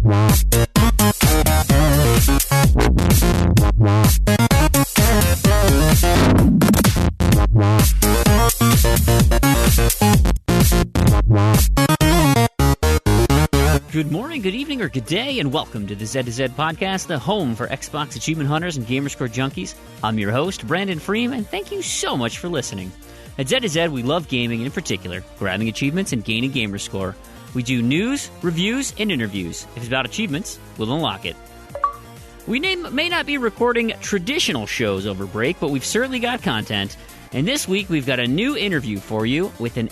Good morning, good evening, or good day, and welcome to the zzUrban podcast, the home for Xbox achievement hunters and gamerscore junkies. I'm your host, Brandon Freeman, and thank you so much for listening. At zzUrban, we love gaming, and in particular, grabbing achievements and gaining gamerscore. We do news, reviews, and interviews. If it's about achievements, we'll unlock it. We may not be recording traditional shows over break, but we've certainly got content. And this week, we've got a new interview for you with an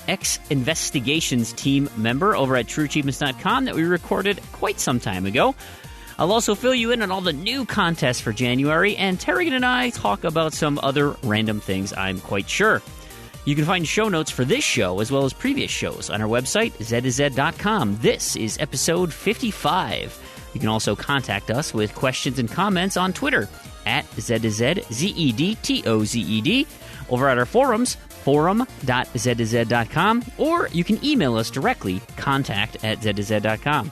Investigations Team member over at TrueAchievements.com that we recorded quite some time ago. I'll also fill you in on all the new contests for January, and Tarragon and I talk about some other random things, I'm quite sure. You can find show notes for this show as well as previous shows on our website, zzUrban.com. This is episode 55. You can also contact us with questions and comments on Twitter at zzUrban, ZEDTOZED, over at our forums, forum.zzUrban.com, or you can email us directly, contact@zzUrban.com.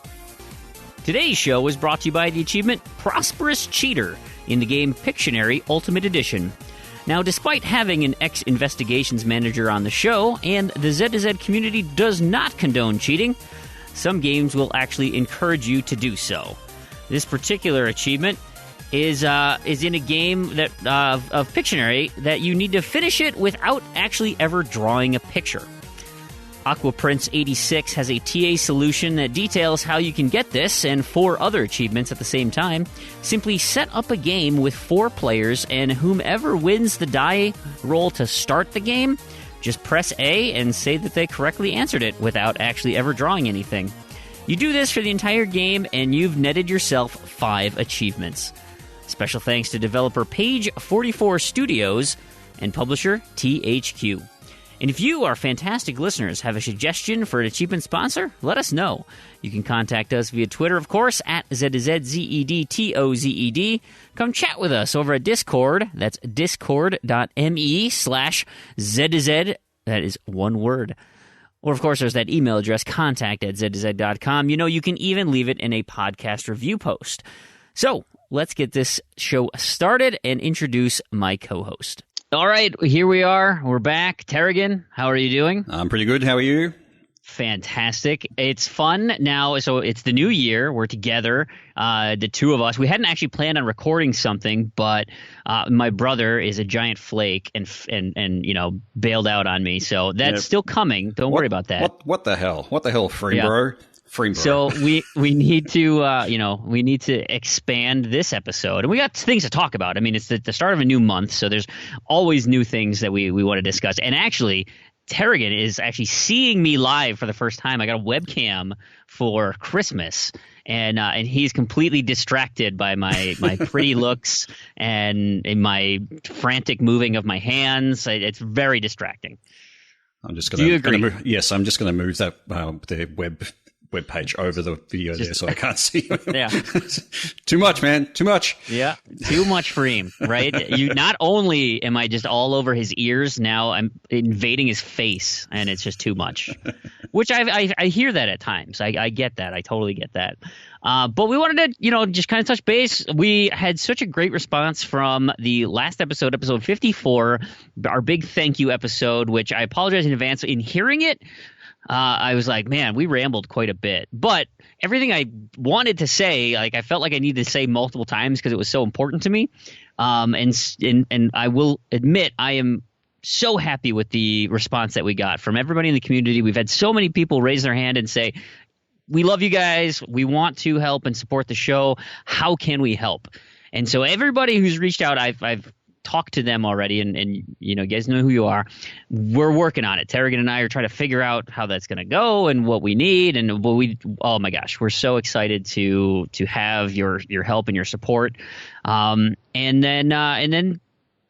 Today's show is brought to you by the achievement Prosperous Cheater in the game Pictionary Ultimate Edition. Now, despite having an ex-investigations manager on the show, and the zzUrban community does not condone cheating, some games will actually encourage you to do so. This particular achievement is in a game that of Pictionary that you need to finish it without actually ever drawing a picture. AquaPrince86 has a TA solution that details how you can get this and 4 other achievements at the same time. Simply set up a game with 4 players, and whomever wins the die roll to start the game, just press A and say that they correctly answered it without actually ever drawing anything. You do this for the entire game, and you've netted yourself 5 achievements. Special thanks to developer Page 44 Studios and publisher THQ. And if you, our fantastic listeners, have a suggestion for an achievement sponsor, let us know. You can contact us via Twitter, of course, at zzUrbanSpaceman. Come chat with us over at Discord. That's discord.me/zzUrban. That is one word. Or, of course, there's that email address, contact@zzUrban.com. You know, you can even leave it in a podcast review post. So, let's get this show started and introduce my co-host. All right, here we are. We're back. Tarragon, how are you doing? I'm pretty good. How are you? Fantastic. It's fun now. So it's the new year. We're together, the two of us. We hadn't actually planned on recording something, but my brother is a giant flake and you know, bailed out on me. So that's still coming. Don't worry about that. What the hell? What the hell, Freembro? Freembro. So we need to we need to expand this episode, and we got things to talk about. I mean, it's the start of a new month, so there's always new things that we want to discuss. And actually, Tarragon is actually seeing me live for the first time. I got a webcam for Christmas, and he's completely distracted by my pretty looks and my frantic moving of my hands. It's very distracting. I'm just going to. Do you agree? Yes, I'm just going to move that the web page over the video there so I can't see. Yeah. Too much, man. Too much. Yeah. Too much for him, right? You not only am I just all over his ears, now I'm invading his face, and it's just too much. Which I hear that at times. I get that. I totally get that. But we wanted to, just kind of touch base. We had such a great response from the last episode 54, our big thank you episode, which I apologize in advance. In hearing it, I was like, man, we rambled quite a bit. But everything I wanted to say, like I felt like I needed to say multiple times because it was so important to me. And I will admit I am so happy with the response that we got from everybody in the community. We've had so many people raise their hand and say, we love you guys. We want to help and support the show. How can we help? And so everybody who's reached out, I've talked to them already, and you guys know who you are. We're working on it. Tarragon and I are trying to figure out how that's going to go and what we need, and oh my gosh, we're so excited to have your help and your support. And then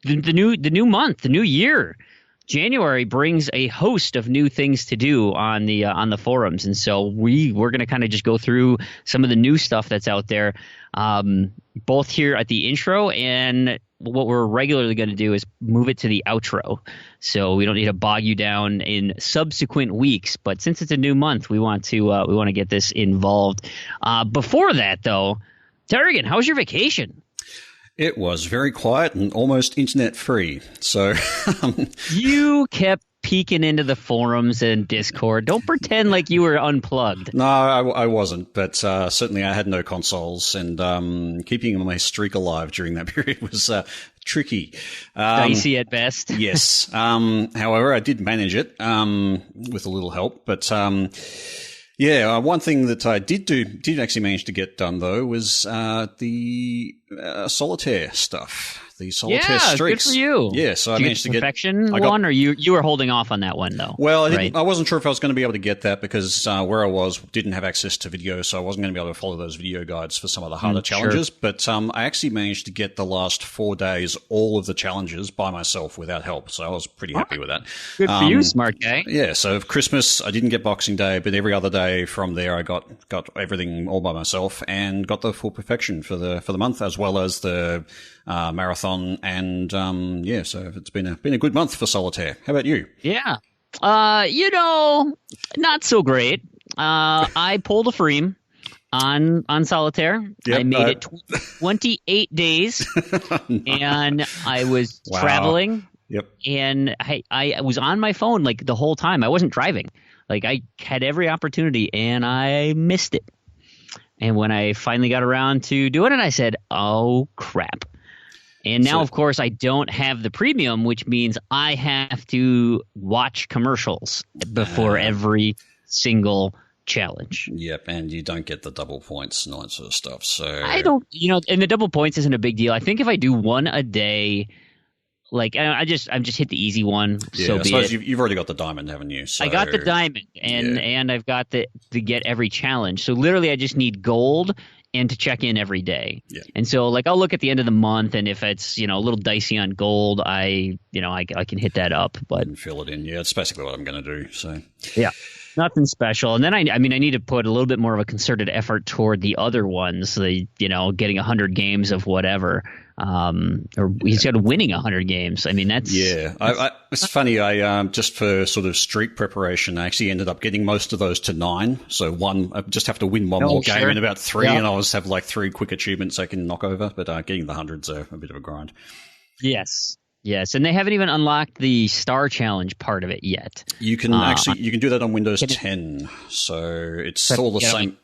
the new month, the new year, January brings a host of new things to do on the forums, and so we're going to kind of just go through some of the new stuff that's out there, both here at the intro and what we're regularly going to do is move it to the outro, so we don't need to bog you down in subsequent weeks. But since it's a new month, we want to get this involved. Before that, though, Tarragon, how was your vacation? It was very quiet and almost internet free. So you kept peeking into the forums and Discord. Don't pretend like you were unplugged. No, I wasn't, but certainly I had no consoles, and keeping my streak alive during that period was tricky. Dicey at best. Yes. However, I did manage it with a little help, but one thing that I did actually manage to get done, though, was the solitaire stuff. The solitaire streaks. Good for you. Yeah, so I managed to get perfection one, or you were holding off on that one though. Well, I wasn't sure if I was going to be able to get that because where I was didn't have access to video, so I wasn't going to be able to follow those video guides for some of the harder challenges. Sure. But I actually managed to get the last 4 days all of the challenges by myself without help, so I was pretty happy with that. Good for you, smart guy. Yeah. So Christmas, I didn't get Boxing Day, but every other day from there, I got everything all by myself and got the full perfection for the month, as well as the marathon, and so it's been a good month for solitaire. How about you? Yeah, not so great. I pulled a Freem on solitaire. Yep, I made it 28 days, and I was traveling. Yep, and I was on my phone like the whole time. I wasn't driving. Like I had every opportunity, and I missed it. And when I finally got around to doing it, I said, "Oh crap." And now, of course, I don't have the premium, which means I have to watch commercials before every single challenge. Yep, and you don't get the double points and all that sort of stuff. So I don't, and the double points isn't a big deal. I think if I do one a day, like I just hit the easy one. Yeah, so I suppose you've already got the diamond, haven't you? So, I got the diamond, and I've got the get every challenge. So literally, I just need gold and to check in every day. Yeah. And so like I'll look at the end of the month, and if it's a little dicey on gold, I can hit that up, but and fill it in. Yeah, it's basically what I'm going to do. So yeah, nothing special. And then I need to put a little bit more of a concerted effort toward the other ones, getting 100 games of whatever. Or he's got winning 100 games. I mean, that's it's funny. I just for sort of streak preparation, I actually ended up getting most of those to 9. So I just have to win one more game in about 3, and I'll just have like 3 quick achievements I can knock over. But getting the 100s are a bit of a grind. Yes, and they haven't even unlocked the Star Challenge part of it yet. You can you can do that on Windows 10. So it's all the same.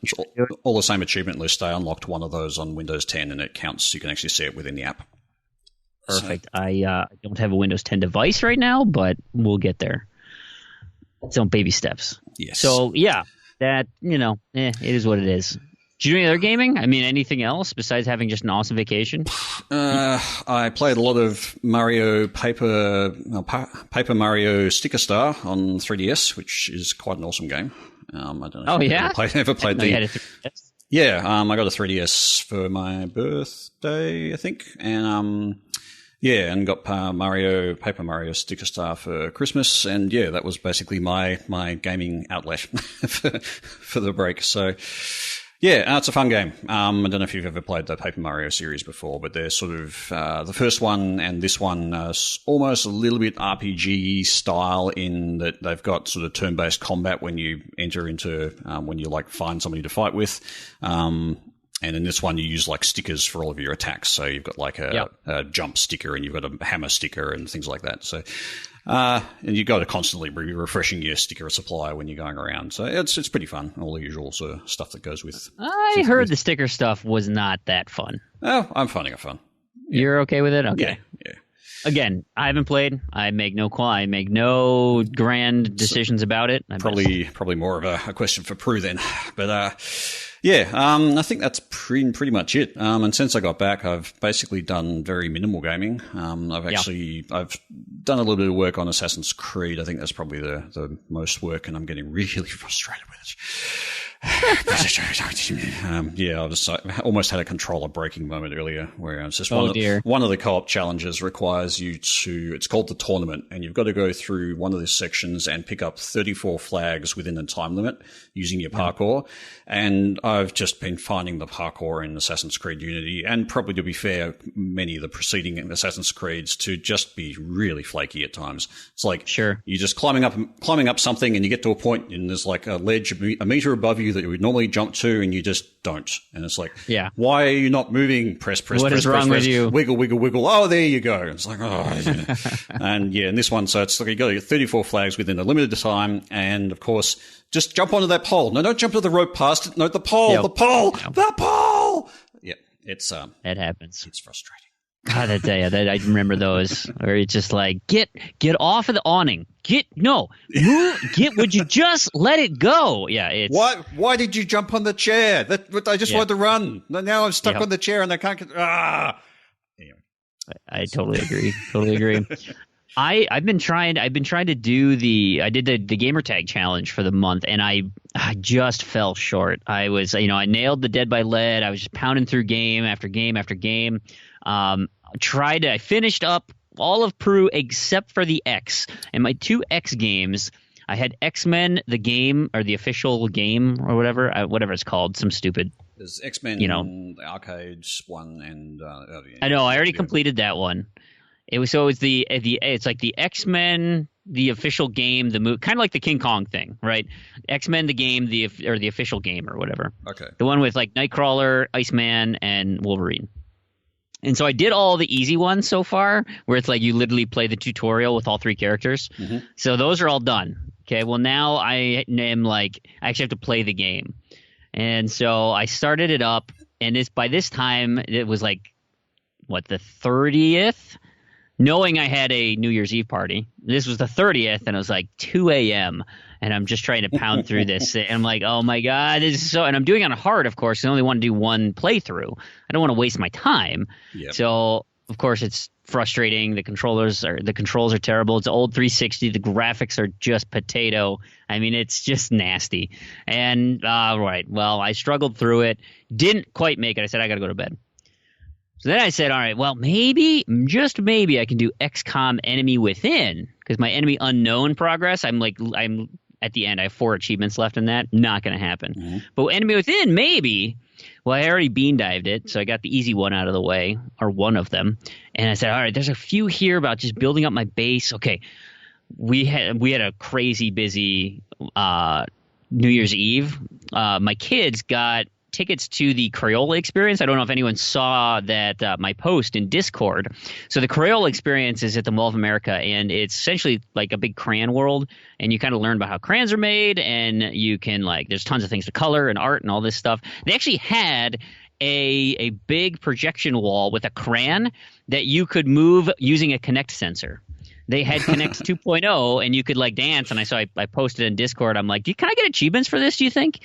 All the same achievement list. I unlocked one of those on Windows 10, and it counts. You can actually see it within the app. Perfect. So, I don't have a Windows 10 device right now, but we'll get there. It's on baby steps. Yes. So yeah, that it is what it is. Did you do any other gaming? I mean, anything else besides having just an awesome vacation? I played a lot of Paper Mario Sticker Star on 3DS, which is quite an awesome game. I don't know. Oh, yeah? Ever played the... You had a 3DS? Yeah, I got a 3DS for my birthday, I think, and and got Paper Mario Sticker Star for Christmas, and that was basically my gaming outlet for the break. So. Yeah, it's a fun game. I don't know if you've ever played the Paper Mario series before, but they're sort of the first one and this one almost a little bit RPG style in that they've got sort of turn-based combat when you enter into when you find somebody to fight with. And in this one, you use stickers for all of your attacks. So you've got a jump sticker and you've got a hammer sticker and things like that. So. And you've got to constantly be refreshing your sticker supply when you're going around. So it's pretty fun, all the usual sort of stuff that goes with. I heard the sticker stuff was not that fun. Oh, I'm finding it fun. Yeah. You're okay with it? Okay. Yeah. Again, I haven't played. I make no grand decisions about it. Probably more of a question for Prue then. But I think that's pretty much it. And since I got back, I've basically done very minimal gaming. I've done a little bit of work on Assassin's Creed. I think that's probably the most work, and I'm getting really frustrated with it. I almost had a controller breaking moment earlier where it's just dear. One of the co-op challenges requires you to, it's called the tournament, and you've got to go through one of the sections and pick up 34 flags within the time limit using your parkour. And I've just been finding the parkour in Assassin's Creed Unity, and probably, to be fair, many of the preceding Assassin's Creeds, to just be really flaky at times. It's like you're just climbing up something, and you get to a point and there's like a ledge a meter above you that you would normally jump to, and you just don't. And it's like, why are you not moving? Press, what is wrong with you? Wiggle, wiggle, wiggle. Oh, there you go. It's like, and in this one, so it's like you got to get 34 flags within a limited time, and of course, just jump onto that pole. No, don't jump to the rope past it. No, the pole, the pole. Yeah, it's that happens. It's frustrating. God, I remember those where it's just like, get off of the awning. Would you just let it go? Yeah. It's why did you jump on the chair? I just wanted to run. Now I'm stuck on the chair and I can't get, Anyway. I totally agree. Totally agree. I've been trying to do I did the gamer tag challenge for the month, and I just fell short. I nailed the Dead by Lead. I was just pounding through game after game after game. I finished up all of Peru except for the X, and my 2 X games. I had X-Men, the game, or the official game, or whatever it's called, some stupid. There's X-Men, the arcades one, and I know I already completed that one. It's like the X-Men, the official game, the movie, kind of like the King Kong thing, right? X-Men, the game, the official game or whatever. Okay. The one with like Nightcrawler, Iceman, and Wolverine. And so I did all the easy ones so far, where it's like you literally play the tutorial with all 3 characters. Mm-hmm. So those are all done. Okay. Well, now I actually have to play the game. And so I started it up, and by this time it was like, the 30th? Knowing I had a New Year's Eve party. This was the 30th, and it was like 2 a.m., and I'm just trying to pound through this. And I'm like, oh, my God. This is and I'm doing it on hard, of course. I only want to do one playthrough. I don't want to waste my time. Yep. So, of course, it's frustrating. The controls are terrible. It's old 360. The graphics are just potato. I mean, it's just nasty. And, I struggled through it. Didn't quite make it. I said, I got to go to bed. So then I said, all right, well, maybe, just maybe I can do XCOM Enemy Within, because my Enemy Unknown progress, I'm at the end. I have 4 achievements left in that. Not going to happen. Mm-hmm. But Enemy Within, maybe. Well, I already bean dived it, so I got the easy one out of the way, or one of them. And I said, all right, there's a few here about just building up my base. Okay, we had a crazy busy New Year's Eve. My kids got tickets to the Crayola experience. I don't know if anyone saw that my post in Discord. So the Crayola experience is at the Mall of America, and it's essentially like a big crayon world, and you kind of learn about how crayons are made, and you can there's tons of things to color and art and all this stuff. They actually had a big projection wall with a crayon that you could move using a Kinect sensor. They had Kinect 2.0, and you could dance, and I posted in Discord. I'm like, can I get achievements for this, do you think?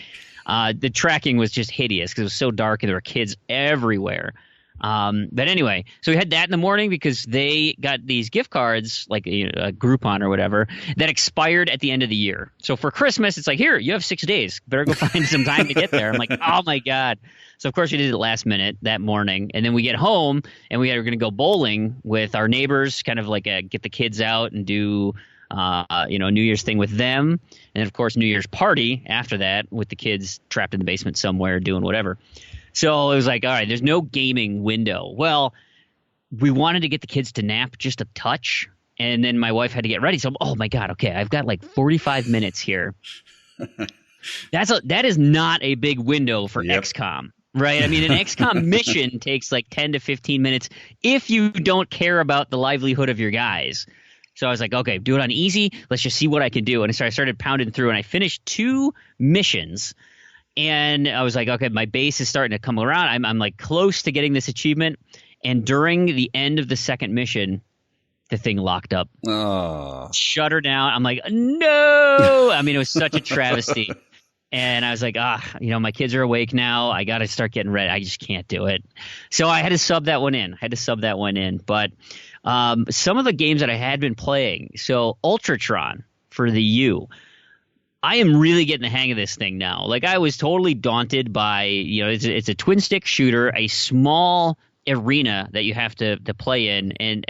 The tracking was just hideous because it was so dark and there were kids everywhere. But anyway, so we had that in the morning because they got these gift cards, like a Groupon or whatever, that expired at the end of the year. So for Christmas, it's like, here, you have 6 days. Better go find some time to get there. I'm like, oh, my God. So, of course, we did it last minute that morning. And then we get home, and we were going to go bowling with our neighbors, kind of get the kids out and do New Year's thing with them. And, of course, New Year's party after that with the kids trapped in the basement somewhere doing whatever. So it was like, all right, there's no gaming window. Well, we wanted to get the kids to nap just a touch, and then my wife had to get ready. So, oh, my God, okay, I've got 45 minutes here. That is not a big window for XCOM, right? I mean, an XCOM mission takes 10 to 15 minutes if you don't care about the livelihood of your guys. So I was like, okay, do it on easy. Let's just see what I can do. And so I started pounding through, and I finished 2 missions. And I was like, okay, my base is starting to come around. I'm close to getting this achievement. And during the end of the second mission, the thing locked up. Oh. Shut her down. I'm like, no. I mean, it was such a travesty. And I was like, my kids are awake now. I got to start getting ready. I just can't do it. So I had to sub that one in. But some of the games that I had been playing, so Ultratron for the U, I am really getting the hang of this thing now. Like, I was totally daunted by, it's a twin stick shooter, a small arena that you have to play in, and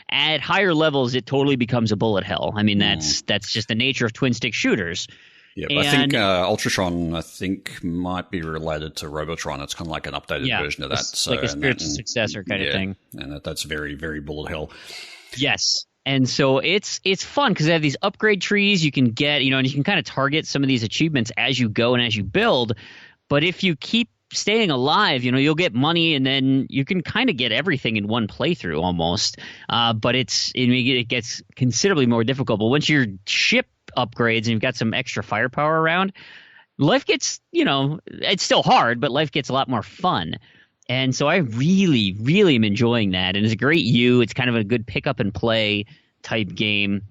at higher levels it totally becomes a bullet hell. I mean, that's just the nature of twin stick shooters. Yeah, but I think Ultratron, might be related to Robotron. It's kind of like an updated version of that. So, like a spiritual successor kind of thing. And that's very, very bullet hell. Yes. And so it's fun because they have these upgrade trees you can get, and you can kind of target some of these achievements as you go and as you build. But if you keep staying alive, you'll get money, and then you can kind of get everything in one playthrough almost. But it gets considerably more difficult. But once your ship upgrades and you've got some extra firepower around, life gets, it's still hard, but life gets a lot more fun. And so I really, really am enjoying that. And it's a great It's kind of a good pick up and play type game.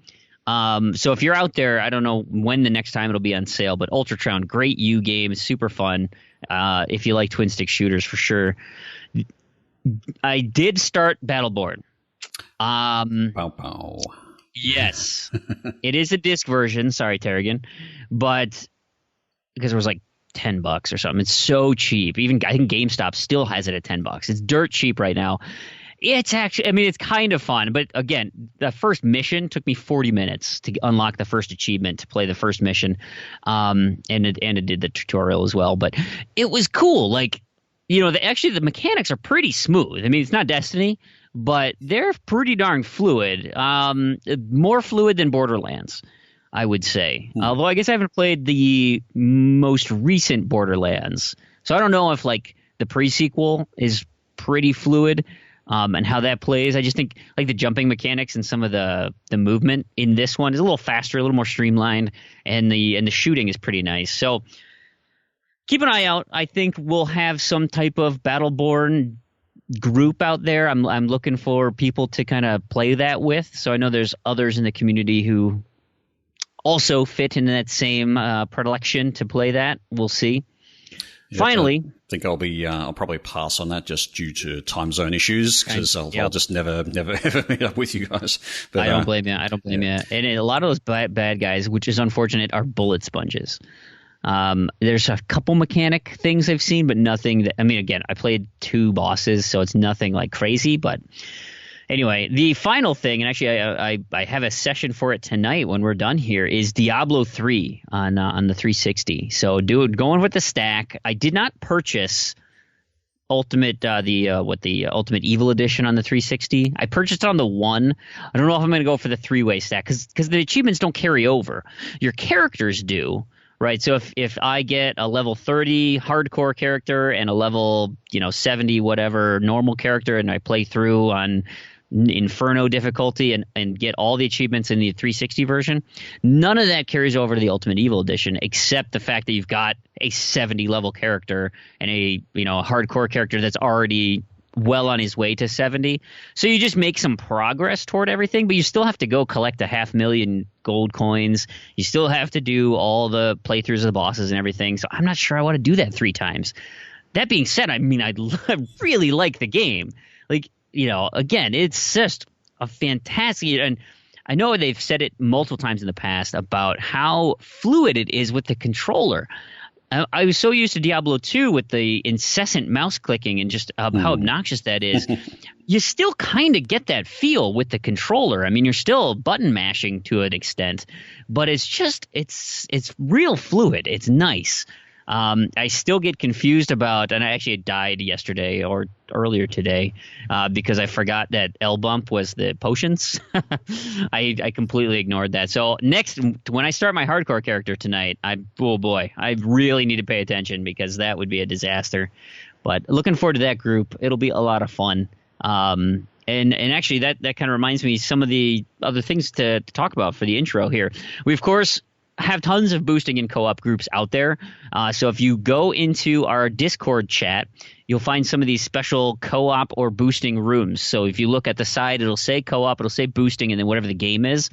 So if you're out there, I don't know when the next time it'll be on sale, but Ultratron, great game. It's super fun. If you like twin stick shooters, for sure. I did start Battleborn. Pow pow. Yes. It is a disc version. Sorry, Tarragon. But because it was like $10 or something. It's so cheap. Even I think GameStop still has it at $10. It's dirt cheap right now. It's actually, it's kind of fun. But again, the first mission took me 40 minutes to unlock the first achievement, to play the first mission. And it did the tutorial as well. But it was cool. Like, the mechanics are pretty smooth. It's not Destiny, but they're pretty darn fluid. More fluid than Borderlands, I would say. Although I guess I haven't played the most recent Borderlands. So I don't know if like the pre-sequel is pretty fluid and how that plays. I just think like the jumping mechanics and some of the movement in this one is a little faster, a little more streamlined, and the shooting is pretty nice. So keep an eye out. I think we'll have some type of Battleborn group out there. I'm looking for people to kind of play that with. So I know there's others in the community who also fit in that same predilection to play that. We'll see. Yeah, finally, I think I'll probably pass on that just due to time zone issues, because I'll just never ever meet up with you guys. But, I don't blame you. And a lot of those bad guys, which is unfortunate, are bullet sponges. There's a couple mechanic things I've seen, but nothing that, again, I played 2 bosses, so it's nothing like crazy, but anyway, the final thing, and actually I have a session for it tonight when we're done here, is Diablo 3 on the 360. So going with the stack. I did not purchase Ultimate Ultimate Evil Edition on the 360. I purchased it on the 1. I don't know if I'm going to go for the 3-way stack because the achievements don't carry over. Your characters do. Right, so if I get a level 30 hardcore character and a level 70 whatever normal character, and I play through on Inferno difficulty and get all the achievements in the 360 version, none of that carries over to the Ultimate Evil Edition, except the fact that you've got a 70 level character and a hardcore character that's already well on his way to 70. So you just make some progress toward everything, but you still have to go collect 500,000 gold coins. You still have to do all the playthroughs of the bosses and everything. So I'm not sure I want to do that 3 times. That being said, I really like the game. Like, again, it's just a fantastic, and I know they've said it multiple times in the past about how fluid it is with the controller. I was so used to Diablo 2 with the incessant mouse clicking and just how obnoxious that is. You still kind of get that feel with the controller. You're still button mashing to an extent, but it's real fluid. It's nice. I still get confused about, and I actually died yesterday or earlier today because I forgot that L bump was the potions. I completely ignored that. So next, when I start my hardcore character tonight, I really need to pay attention because that would be a disaster. But looking forward to that group. It'll be a lot of fun. And actually that kind of reminds me some of the other things to talk about for the intro here. We, of course, have tons of boosting and co-op groups out there. So if you go into our Discord chat, you'll find some of these special co-op or boosting rooms. So if you look at the side, it'll say co-op, it'll say boosting, and then whatever the game is.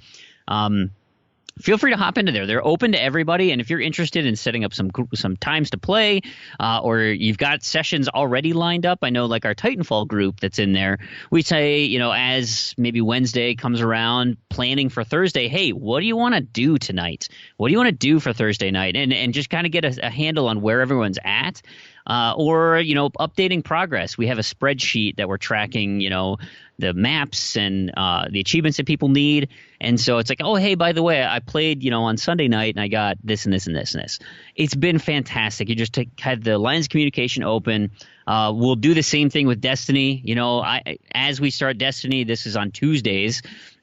feel free to hop into there. They're open to everybody, and if you're interested in setting up some times to play, or you've got sessions already lined up, I know like our Titanfall group that's in there, we say, as maybe Wednesday comes around, planning for Thursday, hey, what do you want to do tonight? What do you want to do for Thursday night? And just kind of get a handle on where everyone's at. Or updating progress. We have a spreadsheet that we're tracking, the maps and the achievements that people need. And so it's like, oh, hey, by the way, I played, on Sunday night and I got this and this and this and this. It's been fantastic. You just had the lines of communication open. We'll do the same thing with Destiny. As we start Destiny, this is on Tuesdays.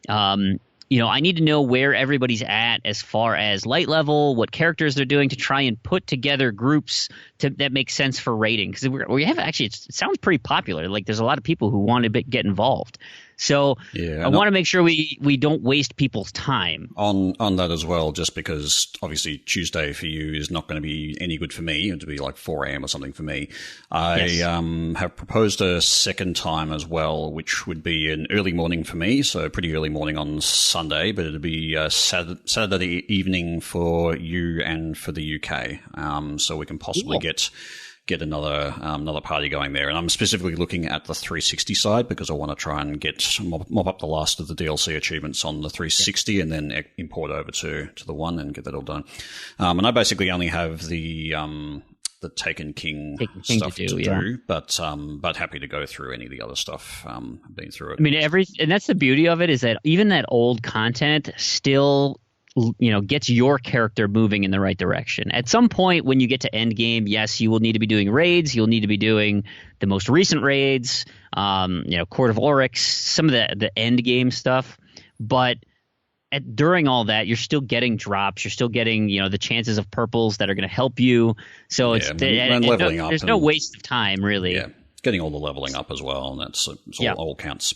I need to know where everybody's at as far as light level, what characters they're doing to try and put together groups that make sense for rating. Because we have actually, it sounds pretty popular. Like there's a lot of people who want to get involved. So I want to make sure we don't waste people's time. On that as well, just because obviously Tuesday for you is not going to be any good for me. It'll be like 4 a.m. or something for me. I have proposed a second time as well, which would be an early morning for me, so pretty early morning on Sunday, but it'll be Saturday evening for you and for the UK, so we can possibly get another party going there. And I'm specifically looking at the 360 side because I want to try and mop up the last of the DLC achievements on the 360 and then import over to the one and get that all done. And I basically only have the Taken King stuff to do, but happy to go through any of the other stuff. I've been through it. I mean, and that's the beauty of it, is that even that old content still gets your character moving in the right direction. At some point when you get to end game, yes, you will need to be doing raids. You'll need to be doing the most recent raids, Court of Oryx, some of the end game stuff. But during all that, you're still getting drops. You're still getting, the chances of purples that are going to help you. So leveling up. There's no waste of time, really. Yeah, getting all the leveling up as well, and that's all counts.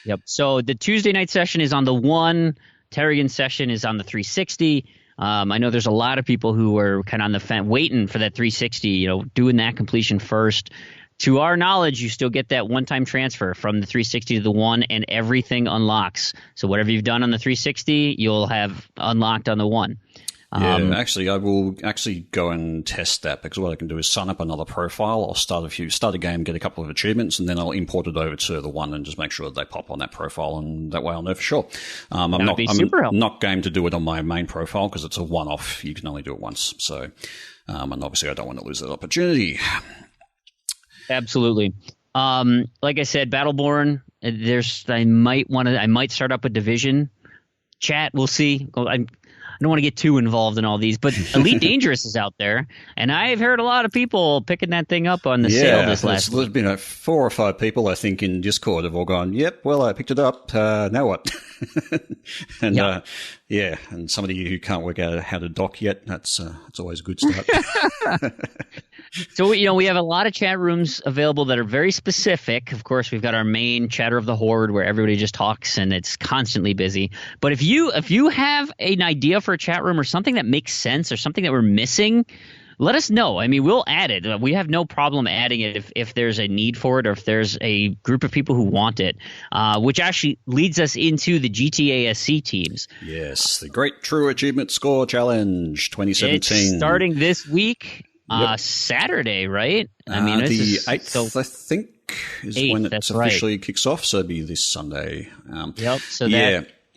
Yep. So the Tuesday night session is on the 1. Tarragon session is on the 360. I know there's a lot of people who are kind of on the fence, waiting for that 360, doing that completion first. To our knowledge, you still get that one-time transfer from the 360 to the 1, and everything unlocks. So whatever you've done on the 360, you'll have unlocked on the 1. Actually, I will go and test that, because what I can do is sign up another profile. I'll start a game, get a couple of achievements, and then I'll import it over to the 1 and just make sure that they pop on that profile, and that way I'll know for sure. I'm not game to do it on my main profile because it's a one-off. You can only do it once. So, and obviously I don't want to lose that opportunity. Absolutely. Like I said, Battleborn. I might start up a division chat. We'll see. I don't want to get too involved in all these, but Elite Dangerous is out there, and I've heard a lot of people picking that thing up on the sale this last week. There's been 4 or 5 people, I think, in Discord have all gone, yep, well, I picked it up, now what? And and somebody who can't work out how to dock yet, that's always a good start. So, we have a lot of chat rooms available that are very specific. Of course, we've got our main Chatter of the Horde where everybody just talks and it's constantly busy. But if you have an idea for a chat room or something that makes sense or something that we're missing, let us know. I mean, we'll add it. We have no problem adding it if there's a need for it or if there's a group of people who want it, which actually leads us into the GTASC teams. Yes, the Great True Achievement Score Challenge 2017. It's starting this week. Saturday, right? I mean, the 8th, I think, is when it officially kicks off. So it'll be this Sunday.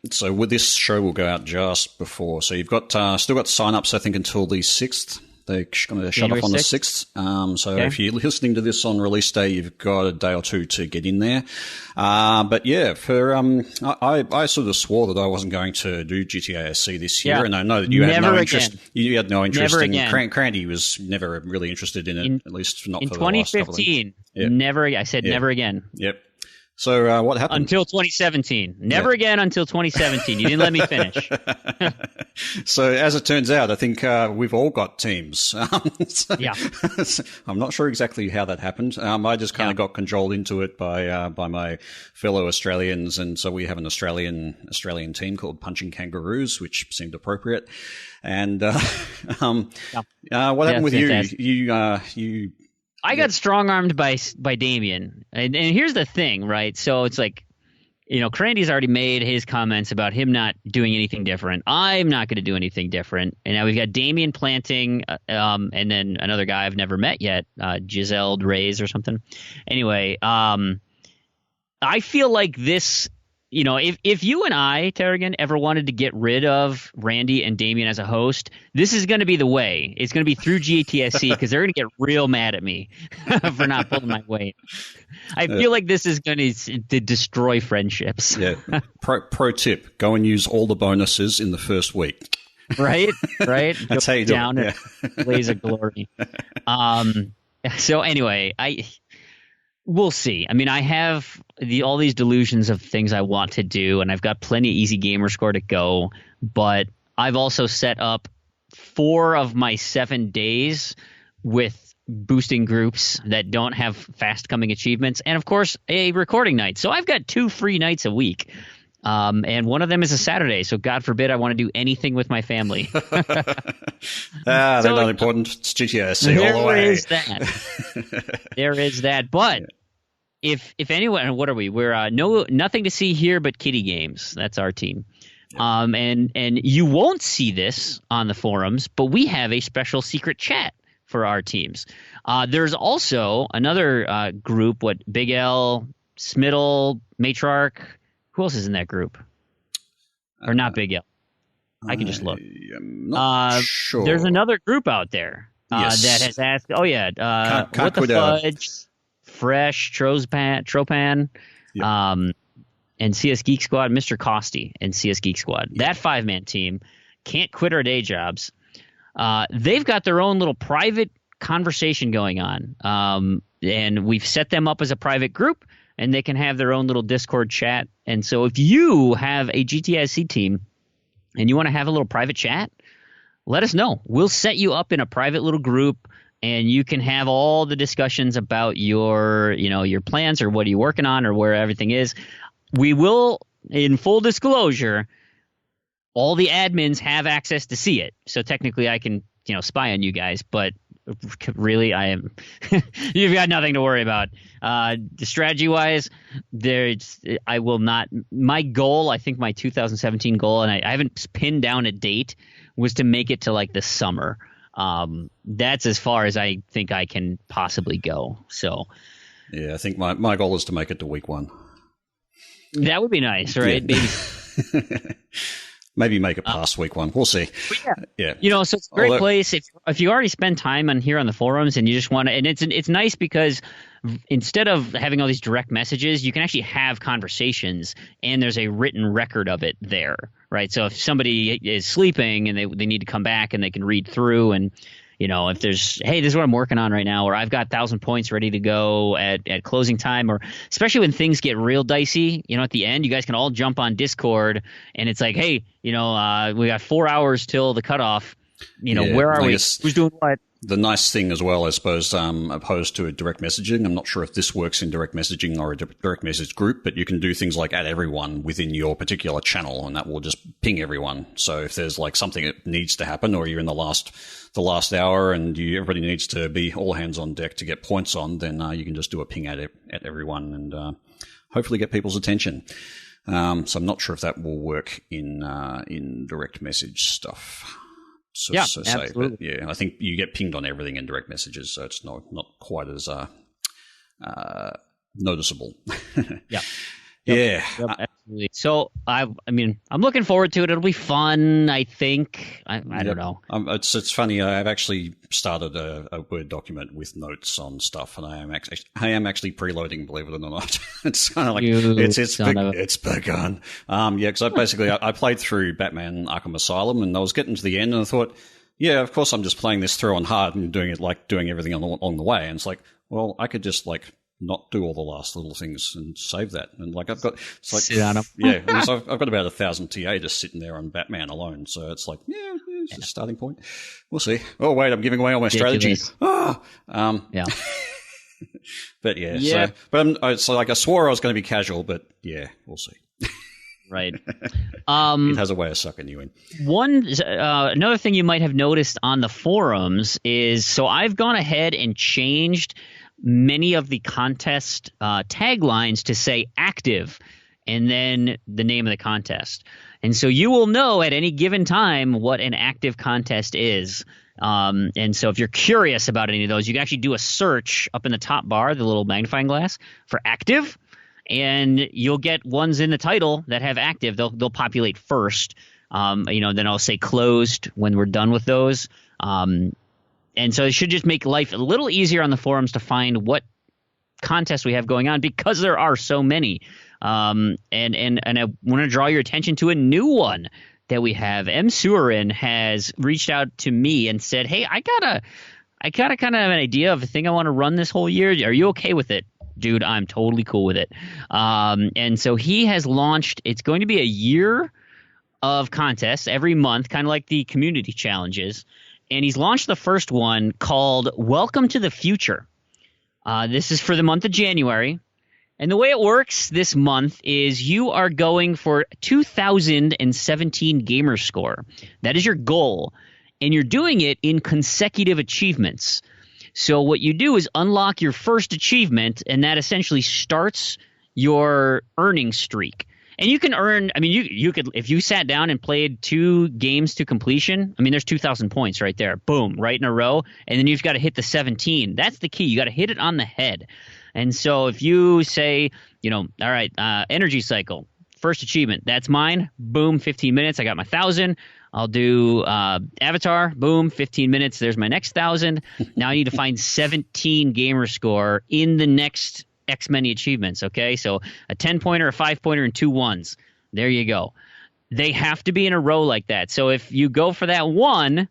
So with this show will go out just before. So you've got still got sign-ups, I think, until the 6th. They're going to shut off on the 6th. If you're listening to this on release day, you've got a day or two to get in there. But yeah, I sort of swore that I wasn't going to do GTASC this year, and I know that you had no interest. You had no interest in Crandy was never really interested in it, at least not for the last couple of years. In 2015, I said never again. Yep. So what happened? Until 2017. Never again until 2017. You didn't let me finish. So as it turns out, I think we've all got teams. I'm not sure exactly how that happened. I just kind of got cajoled into it by my fellow Australians, and so we have an Australian team called Punching Kangaroos, which seemed appropriate. And what happened with you? I got strong-armed by Damien. And here's the thing, right? So it's like Crandy's already made his comments about him not doing anything different. I'm not going to do anything different. And now we've got Damien planting, and then another guy I've never met yet, Giselle Reyes or something. Anyway, I feel like this, if you and I, Tarragon, ever wanted to get rid of Randy and Damien as a host, this is going to be the way. It's going to be through GTASC because they're going to get real mad at me for not pulling my weight. I feel like this is going to destroy friendships. Yeah. Pro tip: go and use all the bonuses in the first week. Right. That's how you do down it. Yeah. Blaze of glory. So anyway, we'll see. I mean, I have all these delusions of things I want to do, and I've got plenty of easy gamer score to go. But I've also set up 4 of my 7 days with boosting groups that don't have fast coming achievements, and of course a recording night. So I've got 2 free nights a week, and one of them is a Saturday. So God forbid I want to do anything with my family. They're not important. It's GTASC all the way. There is that. There is that. But if anyone, what are we? We're nothing to see here but Kiddy Games. That's our team. Yeah. And you won't see this on the forums, but we have a special secret chat for our teams. There's also another group, Big L, Smiddle, Matriarch. Who else is in that group? Or not Big L? I can just look. I'm not sure. There's another group out there that has asked, can't what the fudge, Fresh, Tropan, yep. And CS Geek Squad, Mr. Costy and CS Geek Squad. Yep. That 5-man team can't quit our day jobs. They've got their own little private conversation going on, and we've set them up as a private group, and they can have their own little Discord chat. And so if you have a GTASC team and you want to have a little private chat, let us know. We'll set you up in a private little group, and you can have all the discussions about your plans or what are you working on or where everything is. We will, in full disclosure, all the admins have access to see it. So technically I can, spy on you guys, but really I am you've got nothing to worry about. Strategy wise, I will not. My goal, I think my 2017 goal, and I haven't pinned down a date, was to make it to like the summer. That's as far as I think I can possibly go. So yeah, I think my goal is to make it to week 1. That would be nice, right? Yeah. Maybe make it past week 1. We'll see. Yeah. So it's a great place. If you already spend time on here on the forums and you just want to, and it's nice because instead of having all these direct messages, you can actually have conversations, and there's a written record of it there, right? So if somebody is sleeping and they need to come back and they can read through, and if there's, hey, this is what I'm working on right now, or I've got 1,000 points ready to go at closing time, or especially when things get real dicey, at the end, you guys can all jump on Discord, and it's like, hey, we got 4 hours till the cutoff. Where are we? Who's doing what? The nice thing as well, I suppose, opposed to a direct messaging, I'm not sure if this works in direct messaging or a direct message group, but you can do things like add everyone within your particular channel, and that will just ping everyone. So if there's like something that needs to happen, or you're in the last hour and everybody needs to be all hands on deck to get points on, then you can just do a ping at everyone and hopefully get people's attention. So I'm not sure if that will work in direct message stuff. Absolutely. But I think you get pinged on everything in direct messages, so it's not quite as noticeable. Yeah. Yep, absolutely. So I'm looking forward to it. It'll be fun, I think. I don't know. It's funny. I've actually started a Word document with notes on stuff, and I am actually preloading. Believe it or not, it's kind of like it's begun. Because I played through Batman: Arkham Asylum, and I was getting to the end, and I thought, yeah, of course I'm just playing this through on hard and doing everything along the way, and it's like, well, I could just not do all the last little things and save that. And I've got, it's like, sit on them. Yeah. So I've got about 1,000 TA just sitting there on Batman alone. So it's like, it's a starting point. We'll see. Oh, wait, I'm giving away all my strategies. Yeah. But yeah. So, I swore I was going to be casual, but yeah, we'll see. Right. It has a way of sucking you in. Another thing you might have noticed on the forums is, so I've gone ahead and changed many of the contest taglines to say active. and then the name of the contest. And so you will know at any given time what an active contest is. And so if you're curious about any of those, you can actually do a search up in the top bar, the little magnifying glass, for active, and you'll get ones in the title that have active. They'll populate first. Then I'll say closed when we're done with those. And so it should just make life a little easier on the forums to find what contests we have going on, because there are so many. And I want to draw your attention to a new one that we have. zzUrban has reached out to me and said, "Hey, I got a kind of an idea of a thing I want to run this whole year. Are you okay with it?" Dude, I'm totally cool with it. And so he has launched. It's going to be a year of contests every month, kind of like the community challenges. And he's launched the first one called Welcome to the Future. This is for the month of January. And the way it works this month is you are going for 2017 gamer score. That is your goal. And you're doing it in consecutive achievements. So what you do is unlock your first achievement, and that essentially starts your earning streak. And you can earn, I mean, you could, if you sat down and played 2 games to completion, I mean, there's 2,000 points right there. Boom, right in a row. And then you've got to hit the 17. That's the key. You got to hit it on the head. And so if you say, all right, energy cycle, first achievement, that's mine. Boom, 15 minutes. I got my 1,000. I'll do Avatar. Boom, 15 minutes. There's my next 1,000. Now I need to find 17 gamer score in the next X many achievements. Okay, so a 10-pointer, a 5-pointer, and 2 1s. There you go. They have to be in a row like that. So if you go for that one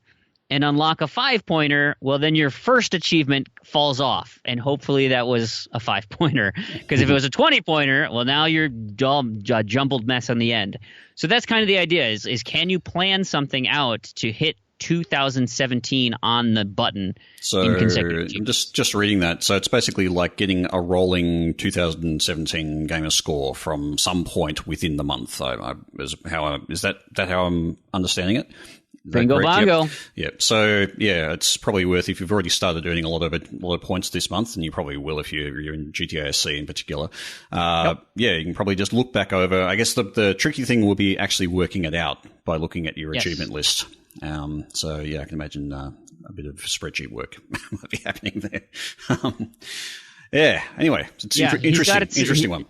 and unlock a 5-pointer, well, then your first achievement falls off. And hopefully that was a 5-pointer. Because if it was a 20-pointer, well, now you're a jumbled mess on the end. So that's kind of the idea is can you plan something out to hit 2017 on the button in consecutive achievements? Just reading that. So it's basically like getting a rolling 2017 gamer score from some point within the month. Is that how I'm understanding it? Bingo bongo. Yep. So yeah, it's probably worth, if you've already started earning a lot of points this month, and you probably will if you're in GTASC in particular. Yeah, you can probably just look back over. I guess the tricky thing will be actually working it out by looking at your achievement list. So yeah, I can imagine a bit of spreadsheet work might be happening there. Yeah. Anyway, it's interesting one.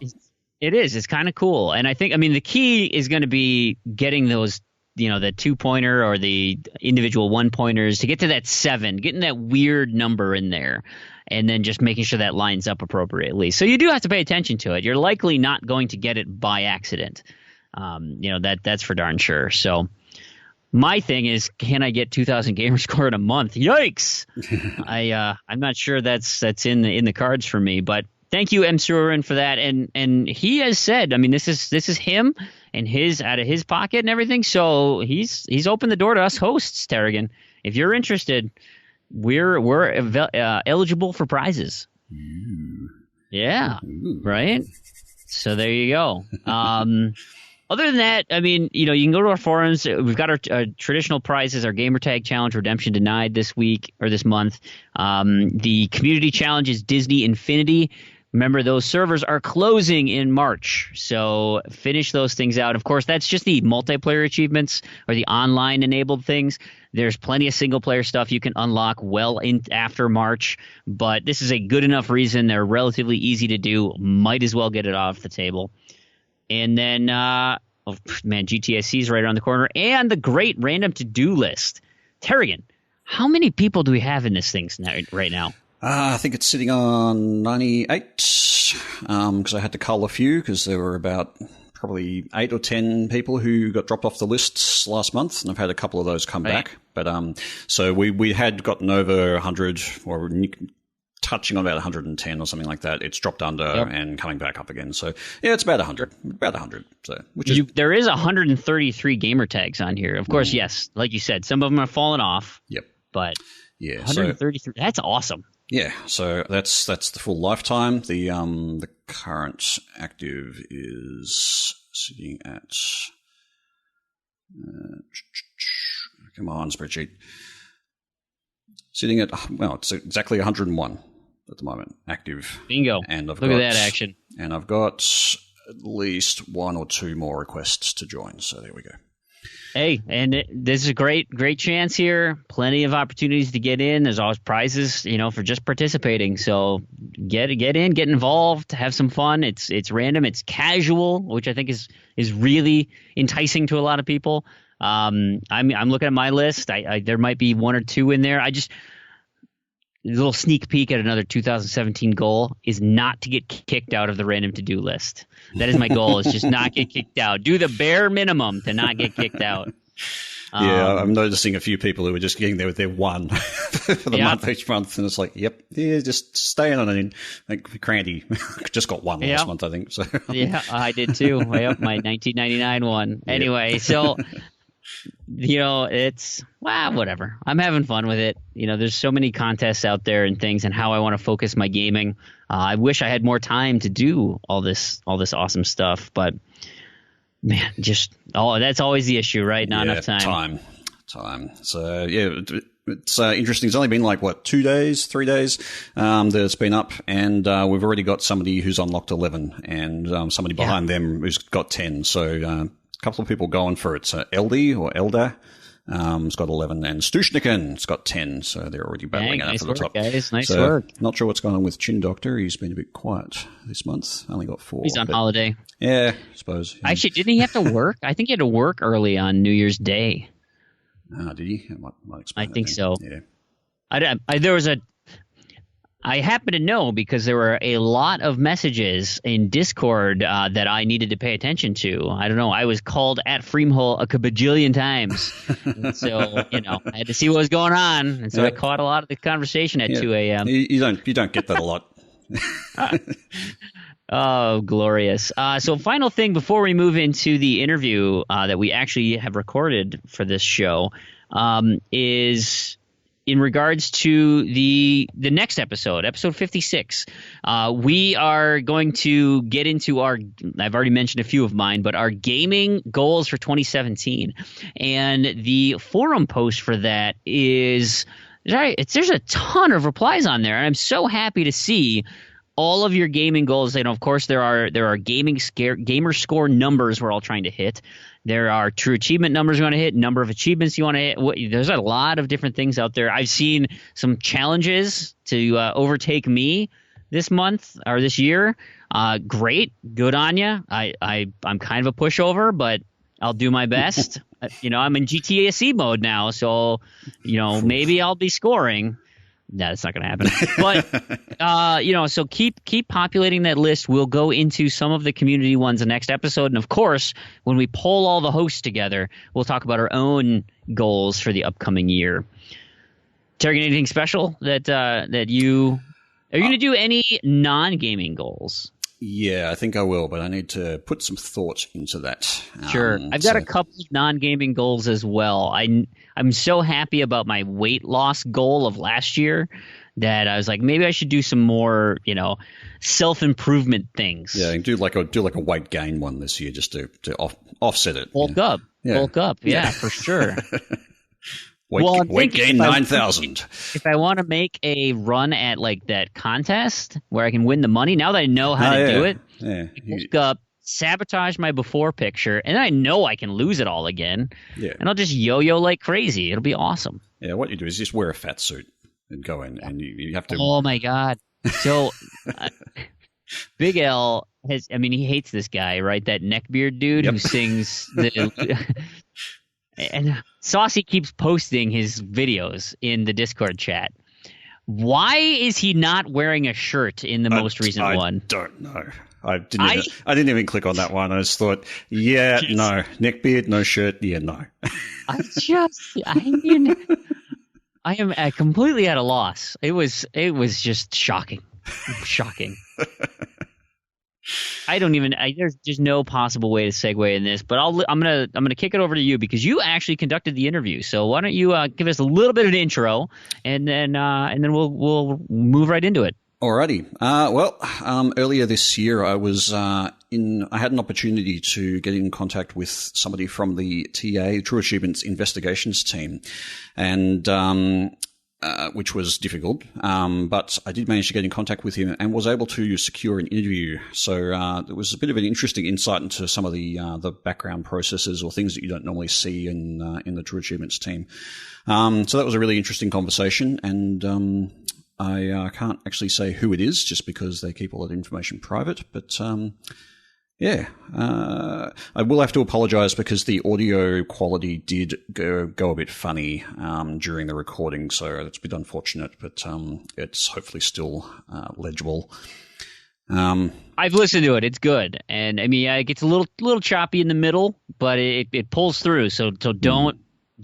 It is. It's kind of cool, and I think the key is going to be getting those. The 2-pointer or the individual 1-pointers to get to that 7, getting that weird number in there, and then just making sure that lines up appropriately. So you do have to pay attention to it. You're likely not going to get it by accident. That's for darn sure. So my thing is, can I get 2,000 gamer score in a month? Yikes! I'm not sure that's in the cards for me, but. Thank you, zzUrban, for that. And he has said, this is him and his out of his pocket and everything. So he's opened the door to us hosts, Tarragon. If you're interested, we're eligible for prizes. Ooh. Yeah, Ooh. Right. So there you go. Other than that, you can go to our forums. We've got our traditional prizes, our Gamertag Challenge Redemption Denied this week or this month. The community challenge is Disney Infinity. Remember, those servers are closing in March, so finish those things out. Of course, that's just the multiplayer achievements or the online-enabled things. There's plenty of single-player stuff you can unlock well after March, but this is a good enough reason. They're relatively easy to do. Might as well get it off the table. And then, GTASC is right around the corner. And the great random to-do list. Tarragon, how many people do we have in this thing right now? I think it's sitting on 98, because I had to cull a few because there were about probably 8 or 10 people who got dropped off the lists last month, and I've had a couple of those come back. But so we had gotten over 100 or touching on about 110 or something like that. It's dropped under and coming back up again. So yeah, it's about 100. So there is 133 gamer tags on here. Of course, yes, like you said, some of them have fallen off. Yep. But yeah, 133. That's awesome. Yeah, so that's the full lifetime. The current active is sitting at come on, spreadsheet. Sitting at it's exactly 101 at the moment active. Bingo! And Look at that action. And I've got at least 1 or 2 more requests to join. So there we go. Hey, and this is a great chance here. Plenty of opportunities to get in. There's always prizes, for just participating. So get in, get involved, have some fun. It's random, it's casual, which I think is really enticing to a lot of people. I'm looking at my list. There might be 1 or 2 in there. A little sneak peek at another 2017 goal is not to get kicked out of the random to-do list. That is my goal, is just not get kicked out. Do the bare minimum to not get kicked out. Yeah, I'm noticing a few people who are just getting there with their 1 for the month each month. And it's like, just staying on it. Like Crandy just got 1 last month, I think. So yeah, I did too. My 1999 one. Anyway, so... it's whatever. I'm having fun with it. There's so many contests out there and things, and how I want to focus my gaming. I wish I had more time to do all this awesome stuff, but man, that's always the issue, right? Not enough time. Time. So it's interesting. It's only been like 2 days, 3 days that it's been up, and we've already got somebody who's unlocked 11, and somebody behind them who's got 10. So. A couple of people going for it. So LD or Elder has got 11, and Stushniken's got 10. So they're already battling it up to the top. Guys. Nice work. Not sure what's going on with Chin Doctor. He's been a bit quiet this month. Only got 4. He's on holiday. Yeah, I suppose. Yeah. Actually, didn't he have to work? I think he had to work early on New Year's Day. Did he? Might explain I think so. Yeah. I happen to know because there were a lot of messages in Discord that I needed to pay attention to. I don't know. I was called at Freamwhole a bajillion times. And so, I had to see what was going on. And so I caught a lot of the conversation at 2 a.m. You don't get that a lot. Oh, glorious. So final thing before we move into the interview that we actually have recorded for this show is... in regards to the next episode 56, we are going to get into I've already mentioned a few of mine, but our gaming goals for 2017. And the forum post for that there's a ton of replies on there. And I'm so happy to see all of your gaming goals. Of course, there are gamer score numbers we're all trying to hit. There are true achievement numbers you want to hit, number of achievements you want to hit. There's a lot of different things out there. I've seen some challenges to overtake me this month or this year. Great. Good on you. I'm kind of a pushover, but I'll do my best. I'm in GTASC mode now, so, maybe I'll be scoring. No, that's not going to happen. But, so keep populating that list. We'll go into some of the community ones the next episode. And, of course, when we poll all the hosts together, we'll talk about our own goals for the upcoming year. Tarragon, anything special that you – are you going to do any non-gaming goals? Yeah, I think I will, but I need to put some thought into that. Sure. I've got a couple of non-gaming goals as well. I'm so happy about my weight loss goal of last year that I was like, maybe I should do some more, self-improvement things. Yeah, and do like a weight gain one this year just to offset it. Bulk up. Yeah, for sure. Weight gain 9,000. If I want to make a run at like that contest where I can win the money, now that I know how to do it, bulk up, sabotage my before picture, and then I know I can lose it all again. Yeah. And I'll just yo-yo like crazy. It'll be awesome. Yeah, what you do is just wear a fat suit and go in, and you have to. Oh my God! So, Big L he hates this guy, right? That neckbeard dude who sings the. And Saucy keeps posting his videos in the Discord chat. Why is he not wearing a shirt in the most recent one? I don't know. I didn't even click on that one. I just thought, no. Neckbeard, no shirt, no. I am completely at a loss. It was just shocking. Shocking. There's just no possible way to segue in this, but I'm gonna kick it over to you because you actually conducted the interview. So why don't you give us a little bit of an intro, and then we'll move right into it. Alrighty. Earlier this year, I was I had an opportunity to get in contact with somebody from the TA, True Achievements Investigations Team, and which was difficult. But I did manage to get in contact with him and was able to secure an interview. So it was a bit of an interesting insight into some of the background processes or things that you don't normally see in the True Achievements team. So that was a really interesting conversation, and I can't actually say who it is just because they keep all that information private. But I will have to apologise because the audio quality did go a bit funny during the recording, so it's a bit unfortunate, but it's hopefully still legible. I've listened to it; it's good, and I mean, it gets a little choppy in the middle, but it pulls through. So don't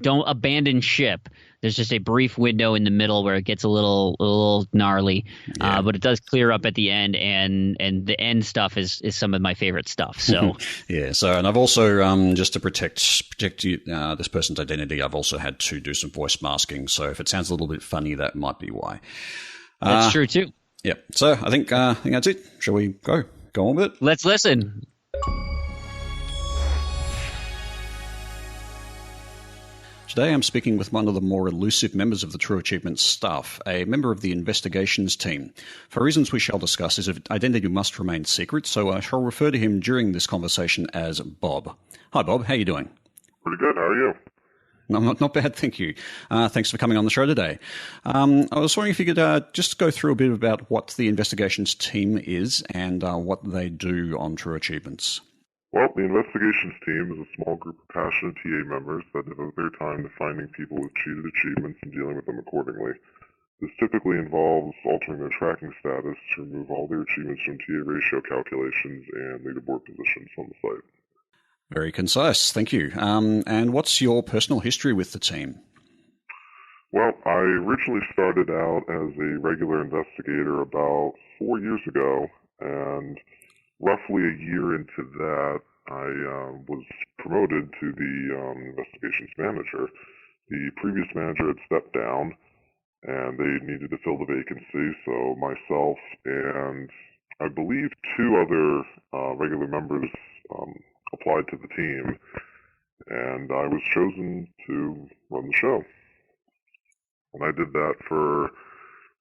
abandon ship. There's just a brief window in the middle where it gets a little gnarly, but it does clear up at the end, and the end stuff is some of my favorite stuff. So yeah. So, and I've also just to protect you, this person's identity, I've also had to do some voice masking. So if it sounds a little bit funny, that might be why. That's true too. Yeah. So I think that's it. Shall we go on with it? Let's listen. Today I'm speaking with one of the more elusive members of the True Achievements staff, a member of the investigations team. For reasons we shall discuss, his identity must remain secret, so I shall refer to him during this conversation as Bob. Hi Bob, how are you doing? Pretty good, how are you? No, not bad, thank you. Thanks for coming on the show today. I was wondering if you could just go through a bit about what the investigations team is and what they do on True Achievements. Well, the investigations team is a small group of passionate TA members that devote their time to finding people with cheated achievements and dealing with them accordingly. This typically involves altering their tracking status to remove all their achievements from TA ratio calculations and leaderboard positions on the site. Very concise, thank you. And what's your personal history with the team? Well, I originally started out as a regular investigator about 4 years ago, and roughly a year into that, I was promoted to the investigations manager. The previous manager had stepped down, and they needed to fill the vacancy, so myself and I believe 2 other regular members applied to the team, and I was chosen to run the show. And I did that for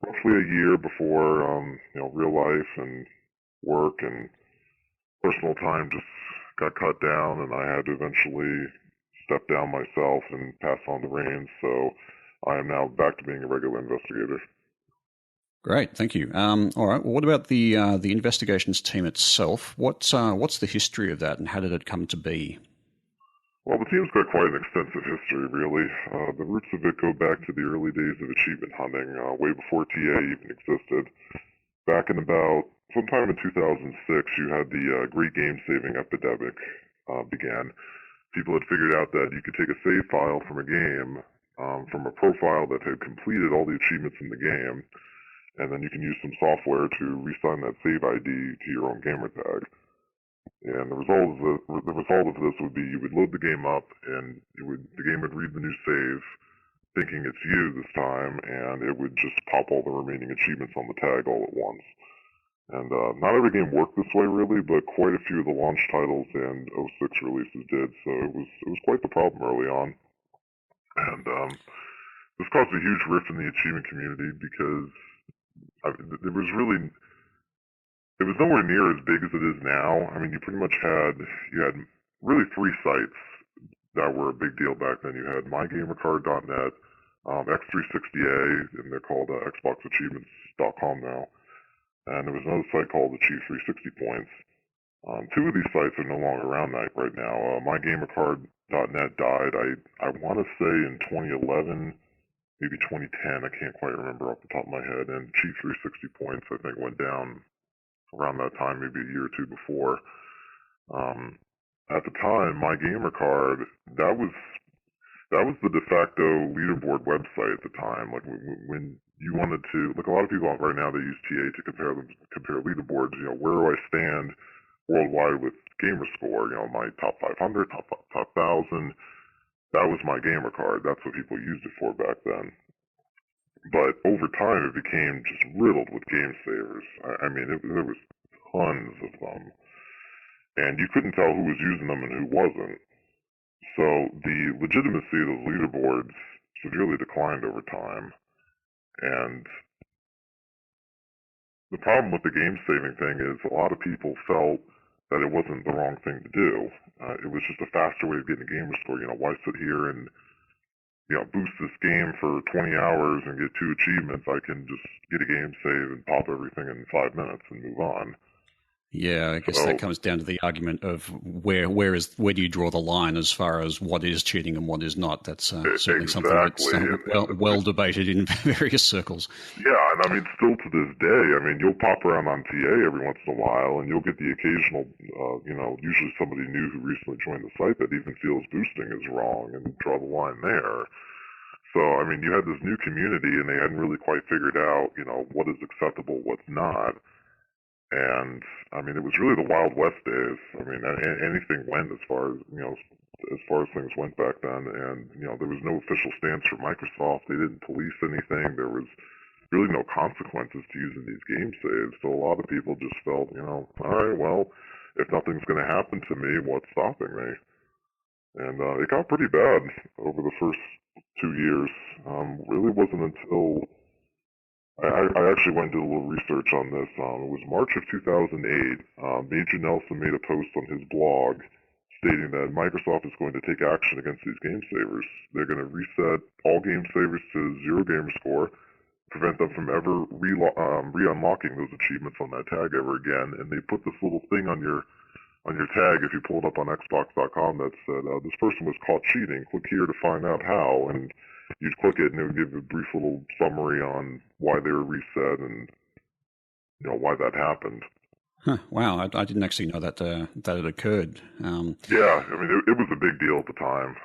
roughly a year before, real life and work and personal time just got cut down, and I had to eventually step down myself and pass on the reins. So I am now back to being a regular investigator. Great, thank you. All right. Well, what about the investigations team itself? What's the history of that, and how did it come to be? Well, the team's got quite an extensive history, really. The roots of it go back to the early days of achievement hunting, way before TA even existed. Back in about sometime in 2006, you had the Great Game Saving epidemic began. People had figured out that you could take a save file from a game, from a profile that had completed all the achievements in the game, and then you can use some software to reassign that save ID to your own gamer tag. And the result of this would be you would load the game up, and the game would read the new save, thinking it's you this time, and it would just pop all the remaining achievements on the tag all at once. And not every game worked this way, really, but quite a few of the launch titles and 06 releases did, so it was quite the problem early on. And this caused a huge rift in the achievement community because it was nowhere near as big as it is now. I mean, you pretty much had really 3 sites that were a big deal back then. You had mygamercard.net, X360A, and they're called XboxAchievements.com now. And there was another site called Achieve 360 Points. 2 of these sites are no longer around right now. MyGamerCard.net died, I want to say in 2011, maybe 2010. I can't quite remember off the top of my head. And Achieve 360 Points, I think, went down around that time, maybe a year or 2 before. At the time, MyGamerCard, that was the de facto leaderboard website at the time. Like when you wanted to, like a lot of people right now, they use TA to compare leaderboards. Where do I stand worldwide with gamer score? My top 500, top 1,000. That was MyGamerCard. That's what people used it for back then. But over time, it became just riddled with game savers. I mean, there was tons of them, and you couldn't tell who was using them and who wasn't. So the legitimacy of those leaderboards severely declined over time. And the problem with the game saving thing is a lot of people felt that it wasn't the wrong thing to do. It was just a faster way of getting a gamer score. Why sit here and boost this game for 20 hours and get 2 achievements? I can just get a game save and pop everything in 5 minutes and move on. Yeah, I guess that comes down to the argument of where do you draw the line as far as what is cheating and what is not. That's certainly something that's well debated in various circles. Yeah, and I mean, still to this day, I mean, you'll pop around on TA every once in a while, and you'll get the occasional, usually somebody new who recently joined the site that even feels boosting is wrong and draw the line there. So, I mean, you had this new community, and they hadn't really quite figured out, what is acceptable, what's not. And, I mean, it was really the Wild West days. I mean, anything went as far as things went back then. And, there was no official stance from Microsoft. They didn't police anything. There was really no consequences to using these game saves. So a lot of people just felt, all right, well, if nothing's going to happen to me, what's stopping me? And it got pretty bad over the first 2 years. Really wasn't until I actually went and did a little research on this. It was March of 2008. Major Nelson made a post on his blog stating that Microsoft is going to take action against these game savers. They're going to reset all game savers to 0 gamer score, prevent them from ever re-unlocking those achievements on that tag ever again. And they put this little thing on your tag, if you pull it up on Xbox.com, that said, this person was caught cheating. Click here to find out how. And you'd click it, and it would give a brief little summary on why they were reset and why that happened. Huh, wow, I didn't actually know that it occurred. Yeah, I mean, it was a big deal at the time.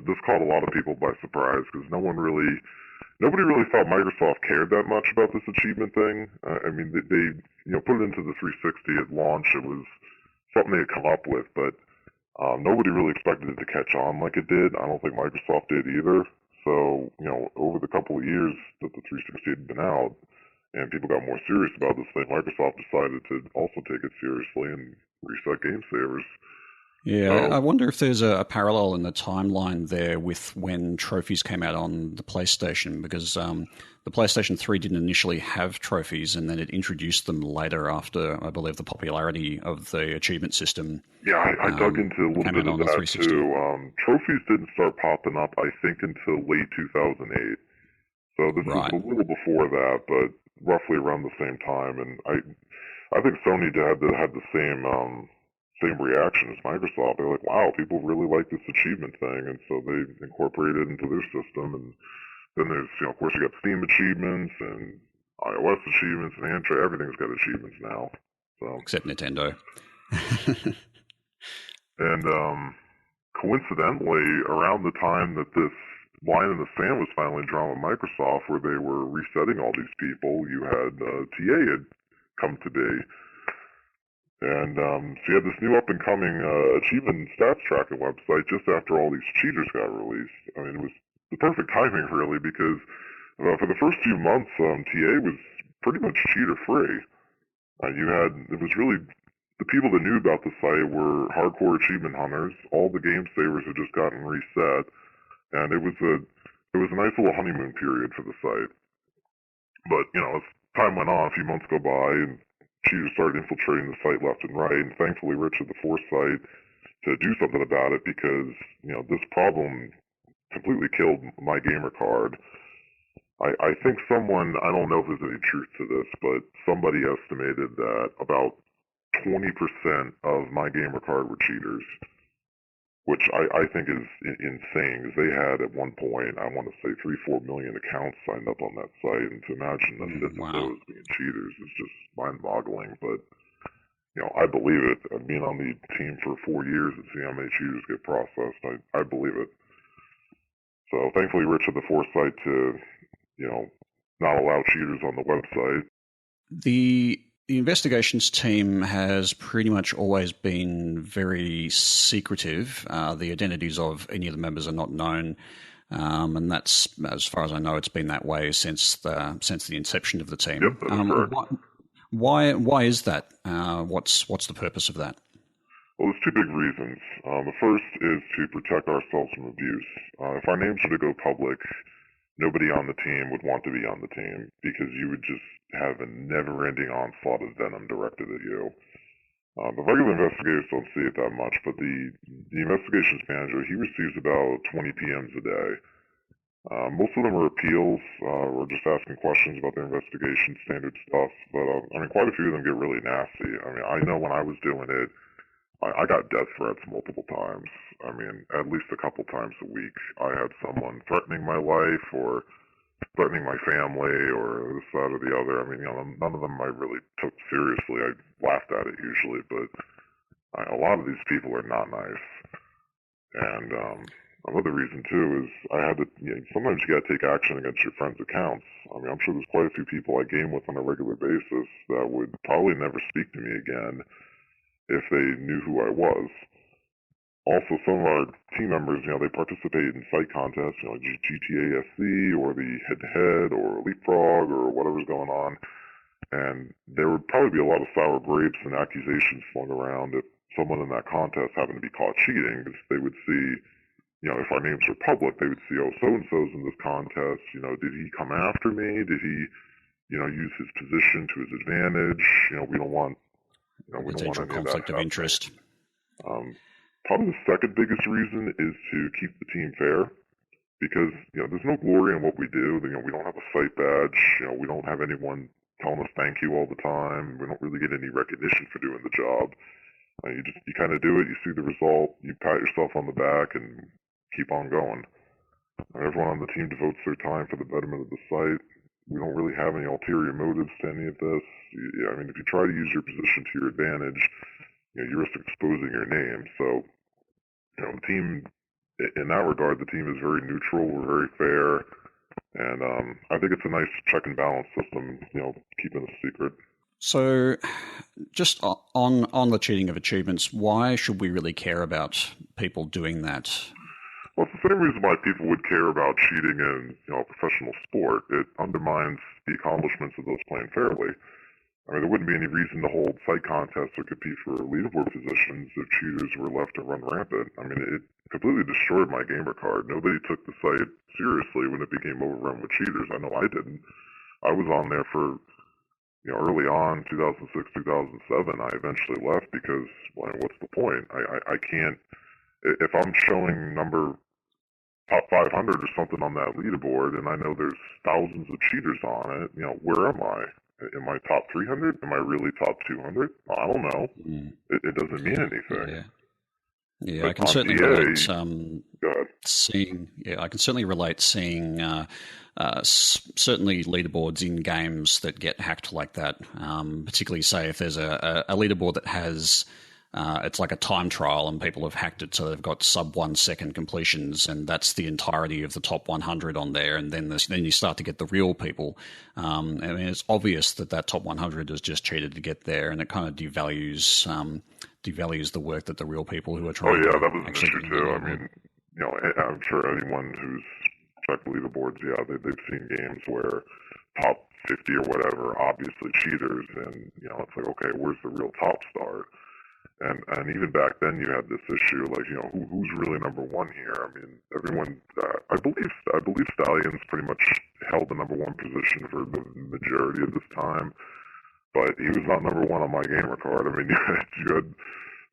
This caught a lot of people by surprise because nobody really thought Microsoft cared that much about this achievement thing. I mean, they put it into the 360 at launch. It was something they had come up with, but nobody really expected it to catch on like it did. I don't think Microsoft did either. So, over the couple of years that the 360 had been out and people got more serious about this thing, Microsoft decided to also take it seriously and reset game savers. Yeah, I wonder if there's a parallel in the timeline there with when trophies came out on the PlayStation, because the PlayStation 3 didn't initially have trophies, and then it introduced them later after, I believe, the popularity of the achievement system. Yeah, I dug into a little bit of that too. Trophies didn't start popping up, I think, until late 2008. So this was a little before that, but roughly around the same time. And I think Sony had the same reaction as Microsoft. They're like, wow, people really like this achievement thing, and so they incorporated it into their system. And then there's, of course, you got Steam achievements and iOS achievements and Android. Everything's got achievements now. So except Nintendo. And coincidentally, around the time that this line in the sand was finally drawn with Microsoft, where they were resetting all these people, you had TA had come to be. And so you had this new up-and-coming achievement stats tracking website just after all these cheaters got released. I mean, it was the perfect timing, really, because for the first few months, TA was pretty much cheater-free. It was really, the people that knew about the site were hardcore achievement hunters. All the game savers had just gotten reset, and it was a nice little honeymoon period for the site. But, as time went on, a few months go by, and cheaters started infiltrating the site left and right, and thankfully Rich had the foresight to do something about it because, this problem completely killed my gamer card. I think someone, I don't know if there's any truth to this, but somebody estimated that about 20% of my gamer card were cheaters, which I think is insane, because they had at one point, I want to say 3-4 million accounts signed up on that site, and to imagine that those being cheaters is just mind-boggling. But I believe it. Being on the team for 4 years and seeing how many cheaters get processed, I believe it. So thankfully, Rich had the foresight to not allow cheaters on the website. The investigations team has pretty much always been very secretive. The identities of any of the members are not known, and that's, as far as I know, it's been that way since the inception of the team. Yep, that's correct. Why is that? What's the purpose of that? Well, there's 2 big reasons. The first is to protect ourselves from abuse. If our names were to go public, nobody on the team would want to be on the team because you would just have a never-ending onslaught of venom directed at you. The regular investigators don't see it that much, but the investigations manager, he receives about 20 PMs a day. Most of them are appeals or just asking questions about the investigation, standard stuff, but I mean, quite a few of them get really nasty. I mean, I know when I was doing it, I got death threats multiple times. I mean, at least a couple times a week. I had someone threatening my life or threatening my family or this, that, or the other. I mean, none of them I really took seriously. I laughed at it usually, but a lot of these people are not nice. And another reason, too, is I had to, sometimes you got to take action against your friends' accounts. I mean, I'm sure there's quite a few people I game with on a regular basis that would probably never speak to me again if they knew who I was. Also, some of our team members, they participate in site contests, like GTASC or the head-to-head or leapfrog or whatever's going on. And there would probably be a lot of sour grapes and accusations flung around if someone in that contest happened to be caught cheating, because they would see, if our names were public, they would see, oh, so-and-so's in this contest, did he come after me? Did he, use his position to his advantage? We don't want, we don't want any conflict of interest. Probably the second biggest reason is to keep the team fair, because, there's no glory in what we do. We don't have a site badge. We don't have anyone telling us thank you all the time. We don't really get any recognition for doing the job. You kind of do it, you see the result, you pat yourself on the back and keep on going. Everyone on the team devotes their time for the betterment of the site. We don't really have any ulterior motives to any of this. I mean, if you try to use your position to your advantage, you risk exposing your name. So, the team, in that regard, the team is very neutral. We're very fair. And I think it's a nice check and balance system, keeping a secret. So just on the cheating of achievements, why should we really care about people doing that? Well, it's the same reason why people would care about cheating in professional sport. It undermines the accomplishments of those playing fairly. I mean, there wouldn't be any reason to hold site contests or compete for leaderboard positions if cheaters were left to run rampant. I mean, it completely destroyed my gamer card. Nobody took the site seriously when it became overrun with cheaters. I know I didn't. I was on there for, early on, 2006, 2007. I eventually left because, what's the point? I can't, if I'm showing top 500 or something on that leaderboard and I know there's thousands of cheaters on it, where am I? Am I top 300? Am I really top 200? I don't know. It doesn't mean anything. Yeah, I can certainly relate seeing. Yeah, I can certainly relate seeing certainly leaderboards in games that get hacked like that. Particularly, say if there's a leaderboard that has. It's like a time trial and people have hacked it so they've got sub 1 second completions and that's the entirety of the top 100 on there, and then you start to get the real people. I mean, it's obvious that top 100 is just cheated to get there, and it kind of devalues the work that the real people who are trying to that was an actually issue too. I mean, I'm sure anyone who's checked leaderboards, they've seen games where top 50 or whatever, obviously cheaters, and it's like, okay, where's the real top star? And even back then, you had this issue, like, who's really number one here? I mean, everyone, I believe Stallions pretty much held the number one position for the majority of this time, but he was not number one on my gamer card. I mean, you had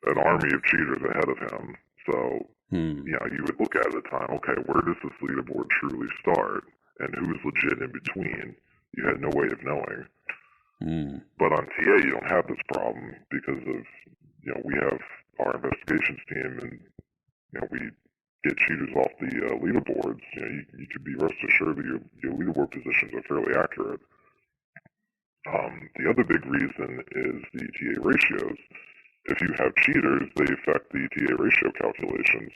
an army of cheaters ahead of him. So, you would look at it at the time, okay, where does this leaderboard truly start? And who's legit in between? You had no way of knowing. But on TA, you don't have this problem because of, we have our investigations team, and we get cheaters off the leaderboards. You could be rest assured that your leaderboard positions are fairly accurate. The other big reason is the ETA ratios. If you have cheaters, they affect the ETA ratio calculations.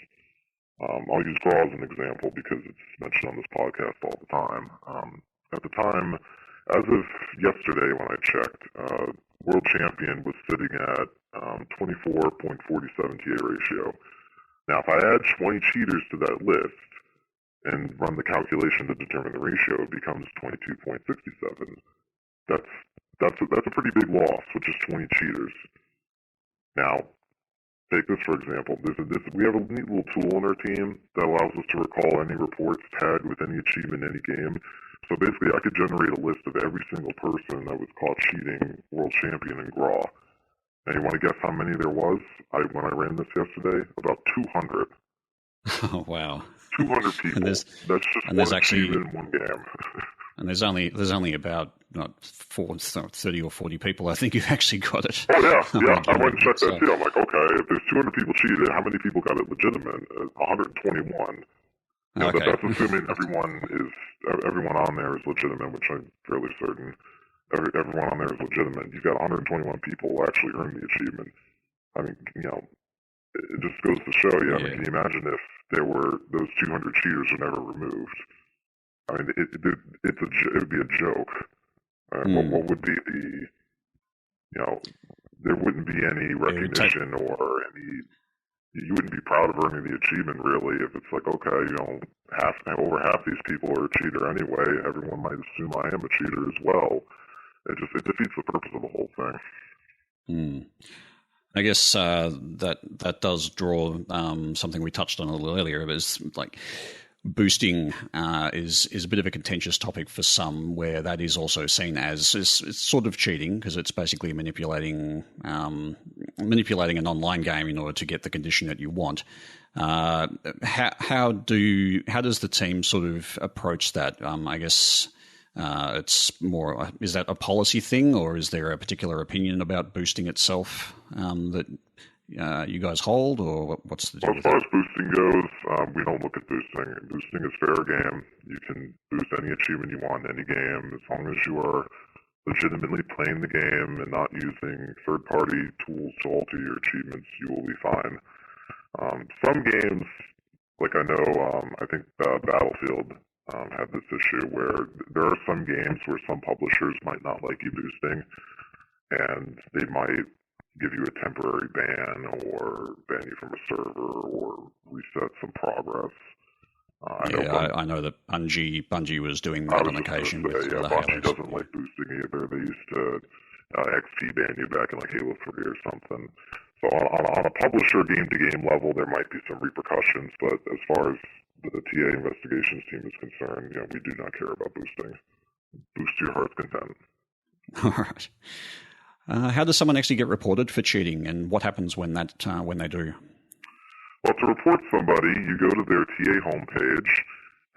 I'll use Graw as an example because it's mentioned on this podcast all the time. At the time, as of yesterday when I checked, World Champion was sitting at 24.47 TA ratio. Now, if I add 20 cheaters to that list and run the calculation to determine the ratio, it becomes 22.67. That's a pretty big loss with just 20 cheaters. Now, take this for example. We have a neat little tool on our team that allows us to recall any reports tagged with any achievement in any game. So basically, I could generate a list of every single person that was caught cheating world champion in Graw. And you want to guess how many there was? When I ran this yesterday, about 200. Oh, wow. 200 people. That's just one achievement in one game. And there's only about 30 or 40 people. I think you've actually got it. Oh yeah. I went and checked that too. I'm like, okay, if there's 200 people cheated, how many people got it legitimate? 121. But that's assuming everyone on there is legitimate, which I'm fairly certain. Everyone on there is legitimate. You've got 121 people who actually earned the achievement. I mean, it just goes to show you. I mean, can you imagine if those 200 cheaters were never removed? I mean, it would be a joke. What would be there wouldn't be any recognition or any. You wouldn't be proud of earning the achievement, really, if it's like, okay, over half these people are a cheater anyway. Everyone might assume I am a cheater as well. It defeats the purpose of the whole thing. I guess that does draw something we touched on a little earlier. It was like boosting is a bit of a contentious topic for some, where that is also seen as it's sort of cheating, because it's basically manipulating an online game in order to get the condition that you want. How does the team sort of approach that? I guess it's more, is that a policy thing, or is there a particular opinion about boosting itself that you guys hold, or what's the deal? Well, as far as boosting goes, we don't look at boosting. Boosting is fair game. You can boost any achievement you want in any game, as long as you are legitimately playing the game and not using third-party tools to alter your achievements. You will be fine. Some games, like I know, I think Battlefield had this issue where there are some games where some publishers might not like you boosting, and they might give you a temporary ban or ban you from a server or reset some progress. I know that Bungie was doing that on occasion. Bungie doesn't like boosting either. They used to XP ban you back in like Halo 3 or something. So on a publisher game-to-game level, there might be some repercussions, but as far as the TA investigations team is concerned, we do not care about boosting. Boost to your heart's content. All right. How does someone actually get reported for cheating, and what happens when they do? Well, to report somebody, you go to their TA homepage,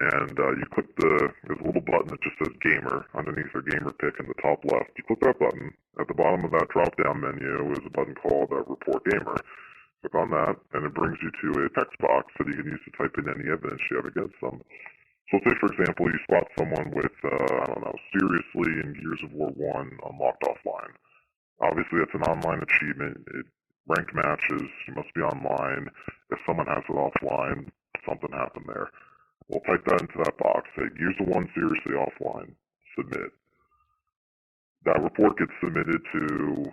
and you click there's a little button that just says Gamer underneath their gamer pick in the top left. You click that button. At the bottom of that drop-down menu is a button called Report Gamer. Click on that, and it brings you to a text box that you can use to type in any evidence you have against them. So say, for example, you spot someone with, seriously in Gears of War 1 unlocked offline. Obviously, it's an online achievement. Ranked matches, you must be online. If someone has it offline, something happened there. We'll type that into that box. Say, Gears of 1 seriously offline. Submit. That report gets submitted to,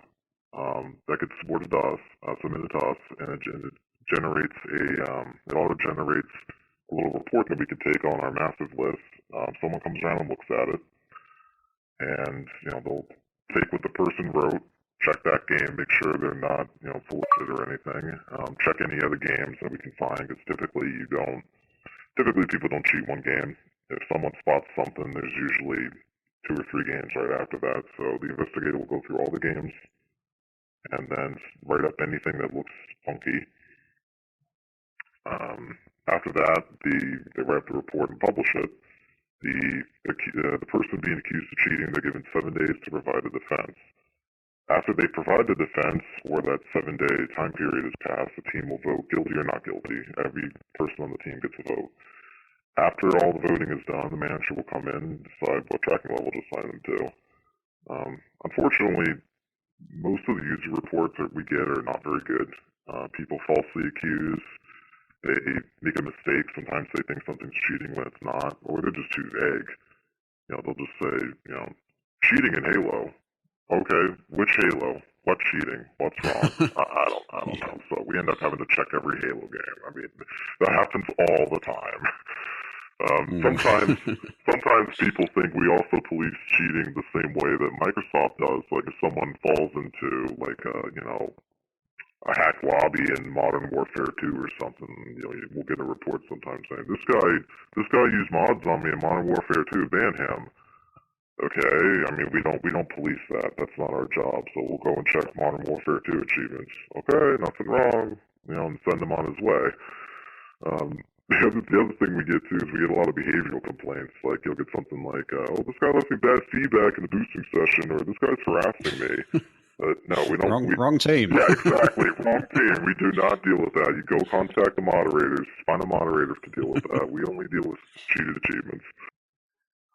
submitted to us, and it generates it auto-generates a little report that we can take on our massive list. Someone comes around and looks at it, and, they'll take what the person wrote, check that game, make sure they're not, full of shit or anything. Check any other games that we can find, because typically people don't cheat one game. If someone spots something, there's usually 2 or 3 games right after that. So the investigator will go through all the games and then write up anything that looks funky. After that, they write up the report and publish it. The person being accused of cheating, they're given 7 days to provide a defense. After they provide the defense, or that 7-day time period is passed, the team will vote guilty or not guilty. Every person on the team gets a vote. After all the voting is done, the manager will come in and decide what tracking level to assign them to. Unfortunately, most of the user reports that we get are not very good. People falsely accuse. They make a mistake. Sometimes they think something's cheating when it's not, or they're just too vague. They'll just say, cheating in Halo. Okay, which Halo? What cheating? What's wrong? I don't know. So we end up having to check every Halo game. I mean, that happens all the time. Sometimes people think we also police cheating the same way that Microsoft does. Like if someone falls into a hack lobby in Modern Warfare 2 or something. We'll get a report sometime saying this guy used mods on me in Modern Warfare 2. Ban him. Okay, I mean we don't police that. That's not our job. So we'll go and check Modern Warfare 2 achievements. Okay, nothing wrong. And send him on his way. The other thing we get too is we get a lot of behavioral complaints. Like you'll get something like, "Oh, this guy left me bad feedback in the boosting session," or "This guy's harassing me." No, we don't. Wrong team. Yeah, exactly. Wrong team. We do not deal with that. You go contact the moderators. Find a moderator to deal with that. We only deal with cheated achievements.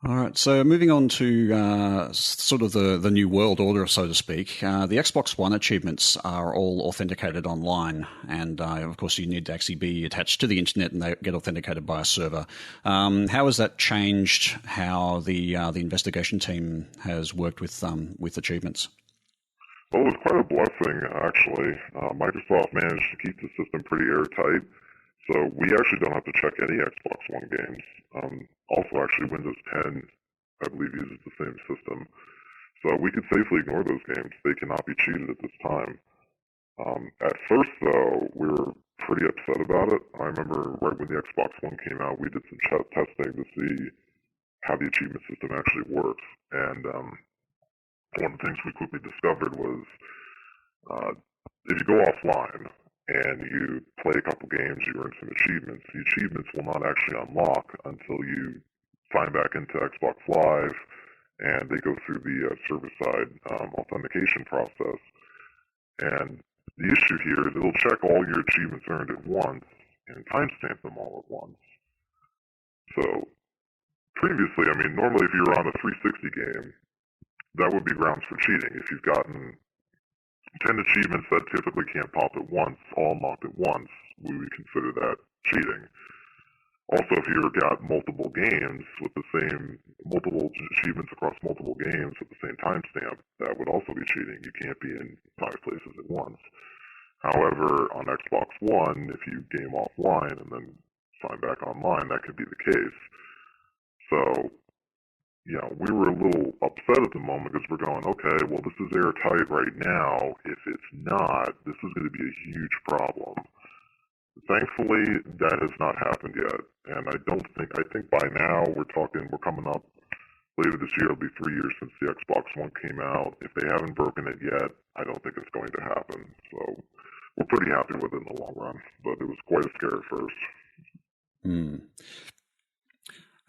All right, so moving on to sort of the new world order, so to speak. The Xbox One achievements are all authenticated online, and of course you need to actually be attached to the internet and they get authenticated by a server. How has that changed how the investigation team has worked with achievements? Well, it was quite a blessing, actually. Microsoft managed to keep the system pretty airtight. So we actually don't have to check any Xbox One games. Also, actually, Windows 10, I believe, uses the same system. So we could safely ignore those games. They cannot be cheated at this time. At first, though, we were pretty upset about it. I remember right when the Xbox One came out, we did some testing to see how the achievement system actually works. And one of the things we quickly discovered was if you go offline, and you play a couple games, you earn some achievements. The achievements will not actually unlock until you sign back into Xbox Live and they go through the server-side authentication process. And the issue here is it'll check all your achievements earned at once and timestamp them all at once. So previously, I mean, normally if you were on a 360 game, that would be grounds for cheating. If you've gotten 10 achievements that typically can't pop at once, all unlocked at once, we would consider that cheating. Also, if you've got multiple games with multiple achievements across multiple games with the same timestamp, that would also be cheating. You can't be in 5 places at once. However, on Xbox One, if you game offline and then sign back online, that could be the case. So, we were a little upset at the moment because we're going, okay, well, this is airtight right now. If it's not, this is going to be a huge problem. Thankfully, that has not happened yet. And I think by now we're coming up later this year, it'll be 3 years since the Xbox One came out. If they haven't broken it yet, I don't think it's going to happen. So we're pretty happy with it in the long run, but it was quite a scare at first.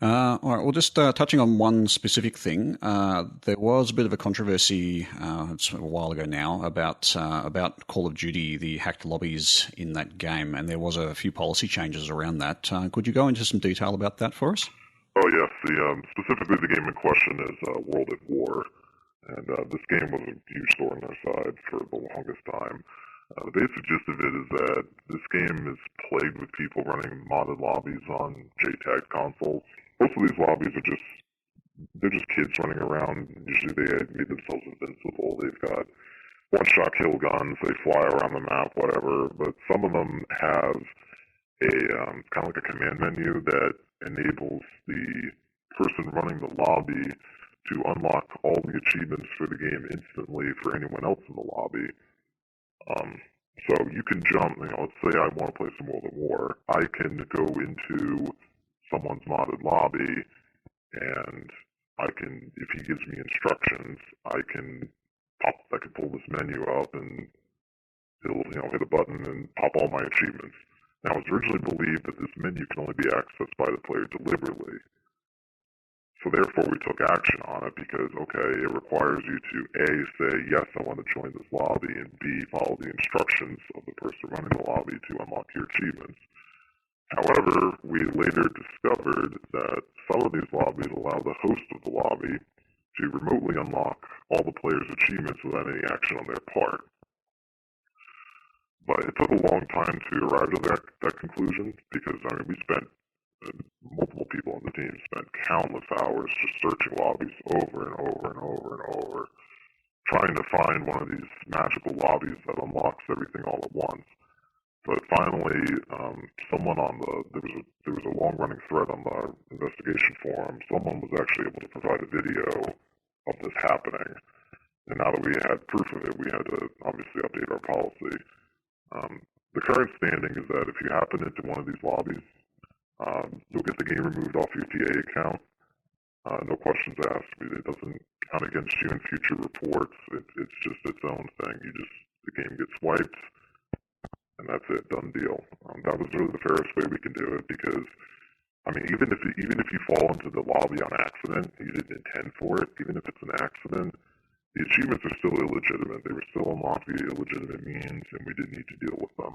All right. Well, just touching on one specific thing, there was a bit of a controversy it's a while ago now about Call of Duty, the hacked lobbies in that game, and there was a few policy changes around that. Could you go into some detail about that for us? Oh yes, specifically the game in question is World at War, and this game was a huge thorn in our side for the longest time. The basic gist of it is that this game is plagued with people running modded lobbies on JTAG consoles. Most of these lobbies are just kids running around. Usually they had made themselves invincible. They've got one-shot kill guns. They fly around the map, whatever. But some of them have a kind of like a command menu that enables the person running the lobby to unlock all the achievements for the game instantly for anyone else in the lobby. So you can jump, let's say I want to play some World at War. I can go into someone's modded lobby, and I can, if he gives me instructions, I can pull this menu up, and it'll hit a button and pop all my achievements. Now, it was originally believed that this menu can only be accessed by the player deliberately. So therefore, we took action on it because, okay, it requires you to A, say, yes, I want to join this lobby, and B, follow the instructions of the person running the lobby to unlock your achievements. However, we later discovered that some of these lobbies allow the host of the lobby to remotely unlock all the players' achievements without any action on their part. But it took a long time to arrive to that conclusion because, multiple people on the team spent countless hours just searching lobbies over and over and over and over, trying to find one of these magical lobbies that unlocks everything all at once. But finally, there was a long-running thread on the investigation forum. Someone was actually able to provide a video of this happening. And now that we had proof of it, we had to obviously update our policy. The current standing is that if you happen into one of these lobbies, you'll get the game removed off your TA account. No questions asked. It doesn't count against you in future reports. It's just its own thing. The game gets wiped, and that's it. Done deal. That was really the fairest way we can do it because, I mean, even if you fall into the lobby on accident, you didn't intend for it. Even if it's an accident, the achievements are still illegitimate. They were still unlocked via illegitimate means, and we didn't need to deal with them.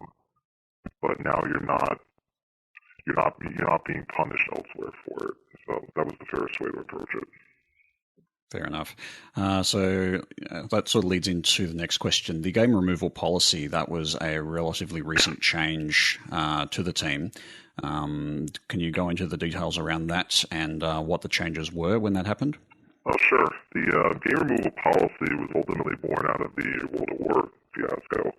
But now you're not being punished elsewhere for it. So that was the fairest way to approach it. Fair enough. So that sort of leads into the next question. The game removal policy, that was a relatively recent change to the team. Can you go into the details around that and what the changes were when that happened? Oh, sure. The game removal policy was ultimately born out of the World at War fiasco.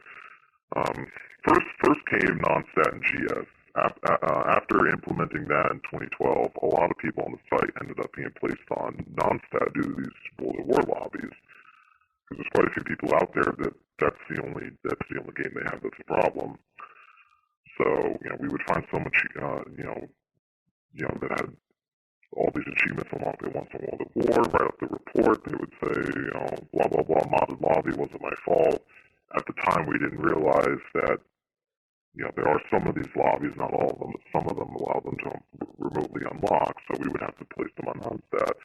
First came non-stat and GS. After implementing that in 2012, a lot of people on the site ended up being placed on non-stat due to these World at War lobbies. Because there's quite a few people out there that's the only game they have that's a problem. So we would find so much that had all these achievements unlocked at once in World at War. Right up the report, they would say blah blah blah, modded lobby, wasn't my fault. At the time, we didn't realize that there are some of these lobbies, not all of them, but some of them allow them to remotely unlock, so we would have to place them on non-stat.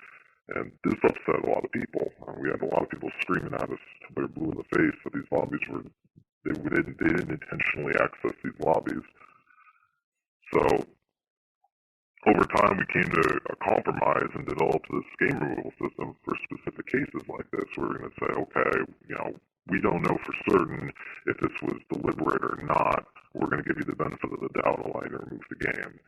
And this upset a lot of people. We had a lot of people screaming at us till they're blue in the face that these lobbies they didn't intentionally access these lobbies. So over time, we came to a compromise and developed this game removal system for specific cases like this. We're going to say, okay, we don't know for certain if this was deliberate or not. We're going to give you the benefit of the doubt and allow you to remove the game.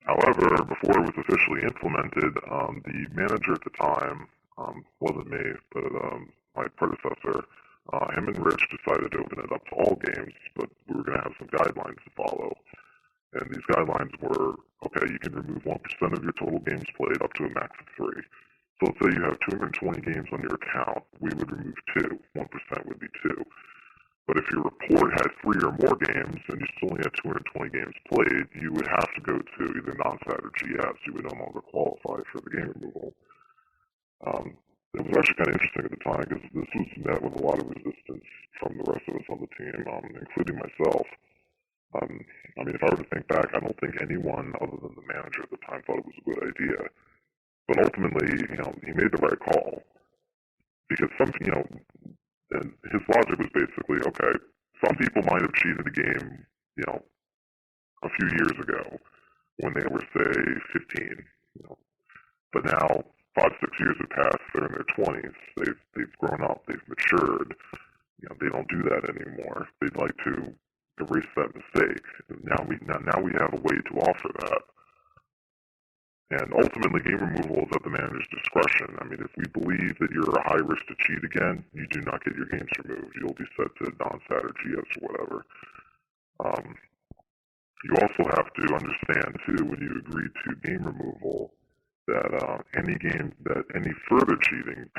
However, before it was officially implemented, the manager at the time, wasn't me, but my predecessor, him and Rich decided to open it up to all games, but we were going to have some guidelines to follow. And these guidelines were, okay, you can remove 1% of your total games played up to a max of 3. So let's say you have 220 games on your account, we would remove 2. 1% would be 2. But if your report had 3 or more games and you still only had 220 games played, you would have to go to either non-stat or GS. You would no longer qualify for the game removal. It was actually kind of interesting at the time because this was met with a lot of resistance from the rest of us on the team, including myself. If I were to think back, I don't think anyone other than the manager at the time thought it was a good idea. But ultimately, he made the right call because and his logic was basically, okay, some people might have cheated the game, a few years ago when they were, say, 15, but now 5-6 years have passed, they're in their 20s, they've grown up, they've matured, they don't do that anymore. They'd like to erase that mistake. Now we have a way to offer that. And ultimately, game removal is at the manager's discretion. If we believe that you're a high risk to cheat again, you do not get your games removed. You'll be set to non-stat or GS or whatever. You also have to understand, too, when you agree to game removal, that any further cheating,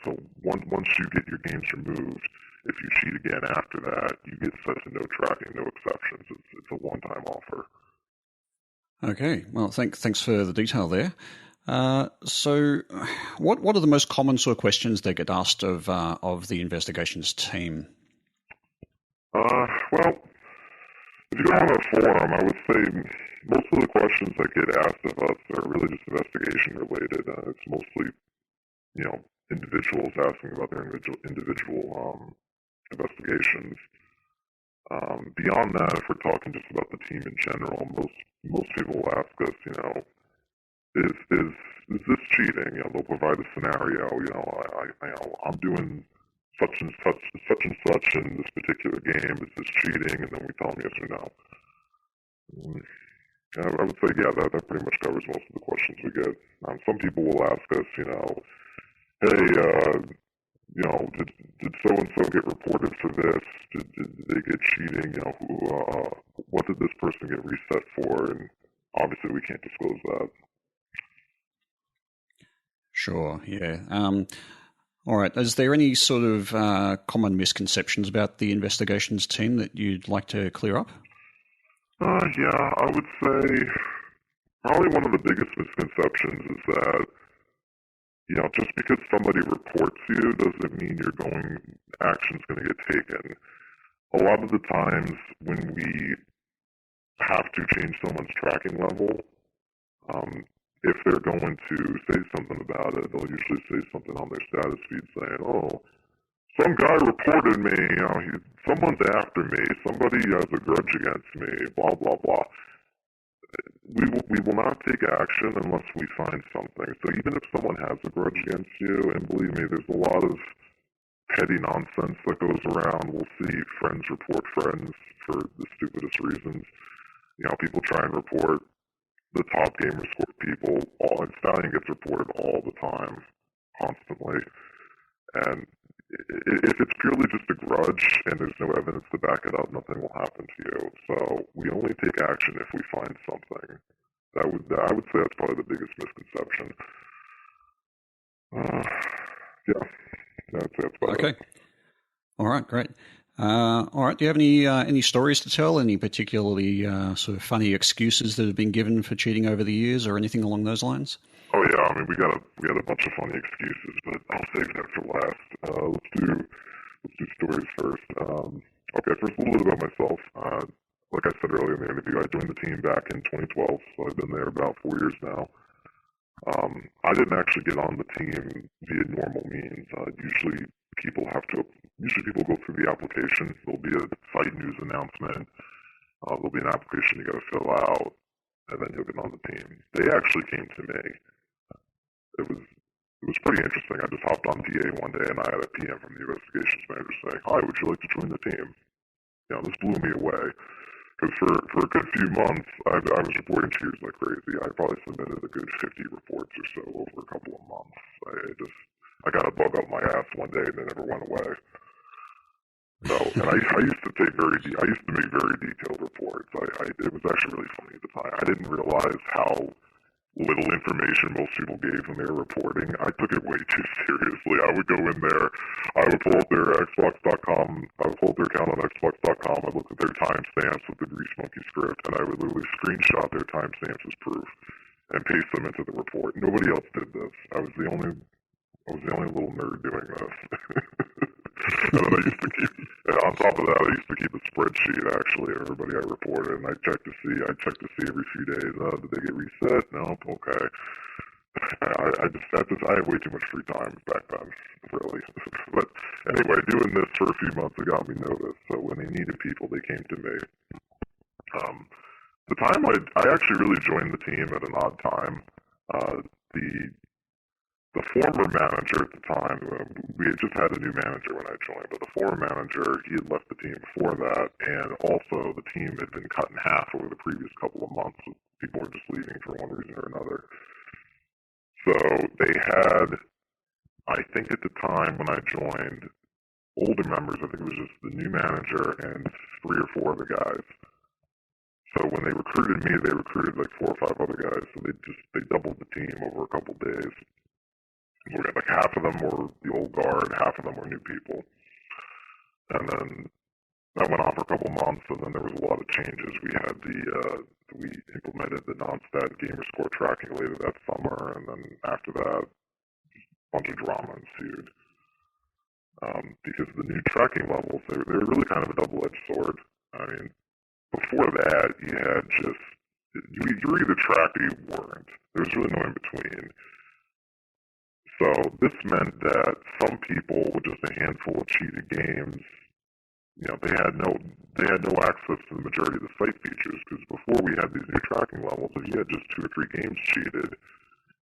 so once you get your games removed, if you cheat again after that, you get set to no tracking, no exceptions. It's a one-time offer. Okay, well, thanks for the detail there. So, what are the most common sort of questions that get asked of the investigations team? Well, if you go on a forum, I would say most of the questions that get asked of us are really just investigation related. It's mostly, individuals asking about their individual investigations. Beyond that, if we're talking just about the team in general, most people will ask us, is this cheating? They'll provide a scenario. I'm doing such and such in this particular game. Is this cheating? And then we tell them yes or no. I would say, yeah, that pretty much covers most of the questions we get. Some people will ask us, hey, did so-and-so get reported for this? Did they get cheating? What did this person get reset for? And obviously we can't disclose that. Sure, yeah. All right. Is there any sort of common misconceptions about the investigations team that you'd like to clear up? Yeah, I would say probably one of the biggest misconceptions is that, just because somebody reports you doesn't mean action's going to get taken. A lot of the times when we have to change someone's tracking level, if they're going to say something about it, they'll usually say something on their status feed saying, oh, some guy reported me, someone's after me, somebody has a grudge against me, blah, blah, blah. We will not take action unless we find something. So even if someone has a grudge against you, and believe me, there's a lot of petty nonsense that goes around. We'll see friends report friends for the stupidest reasons. People try and report the top gamer score people. Stallion gets reported all the time, constantly. And if it's purely just a grudge and there's no evidence to back it up, nothing will happen to you. So we only take action if we find something. I would say that's probably the biggest misconception. Yeah, that's about okay. it. All right, great. All right, do you have any stories to tell? Any particularly sort of funny excuses that have been given for cheating over the years, or anything along those lines? Oh yeah, we got a bunch of funny excuses, but I'll save that for last. Let's do stories first. Okay, first a little bit about myself. Like I said earlier in the interview, I joined the team back in 2012, so I've been there about 4 years now. I didn't actually get on the team via normal means. Usually people go through the application. There'll be a site news announcement. There'll be an application you got to fill out, and then you'll get on the team. They actually came to me. It was pretty interesting. I just hopped on TA one day, and I had a PM from the investigations manager saying, "Hi, would you like to join the team?" This blew me away. Because for a good few months, I was reporting cheaters like crazy. I probably submitted a good 50 reports or so over a couple of months. I got a bug up my ass one day and it never went away. So, and I used to make very detailed reports. It was actually really funny at the time. I didn't realize how little information most people gave when they were reporting. I took it way too seriously. I would go in there, I would pull up their Xbox.com, I would pull up their account on Xbox.com, I'd look at their timestamps with the Grease Monkey script, and I would literally screenshot their timestamps as proof and paste them into the report. Nobody else did this. I was the only little nerd doing this. And then on top of that, I used to keep a spreadsheet actually of everybody I reported, and I checked to see every few days, did they get reset? No, okay. I had way too much free time back then, really. But anyway, doing this for a few months, it got me noticed. So when they needed people, they came to me. The time I actually really joined the team at an odd time. The former manager at the time, we had just had a new manager when I joined, but the former manager, he had left the team before that, and also the team had been cut in half over the previous couple of months. People were just leaving for one reason or another. So they had, I think at the time when I joined, older members. I think it was just the new manager and 3 or 4 other guys. So when they recruited me, they recruited like 4 or 5 other guys. So they doubled the team over a couple days. We got like half of them were the old guard, half of them were new people. And then that went on for a couple months, and then there was a lot of changes. We implemented the non-stat gamer score tracking later that summer, and then after that, a bunch of drama ensued. Because the new tracking levels, they were really kind of a double-edged sword. I mean, before that, you were either tracked or you weren't. There was really no in between. So this meant that some people with just a handful of cheated games, they had no access to the majority of the site features, because before we had these new tracking levels, if you had just 2 or 3 games cheated,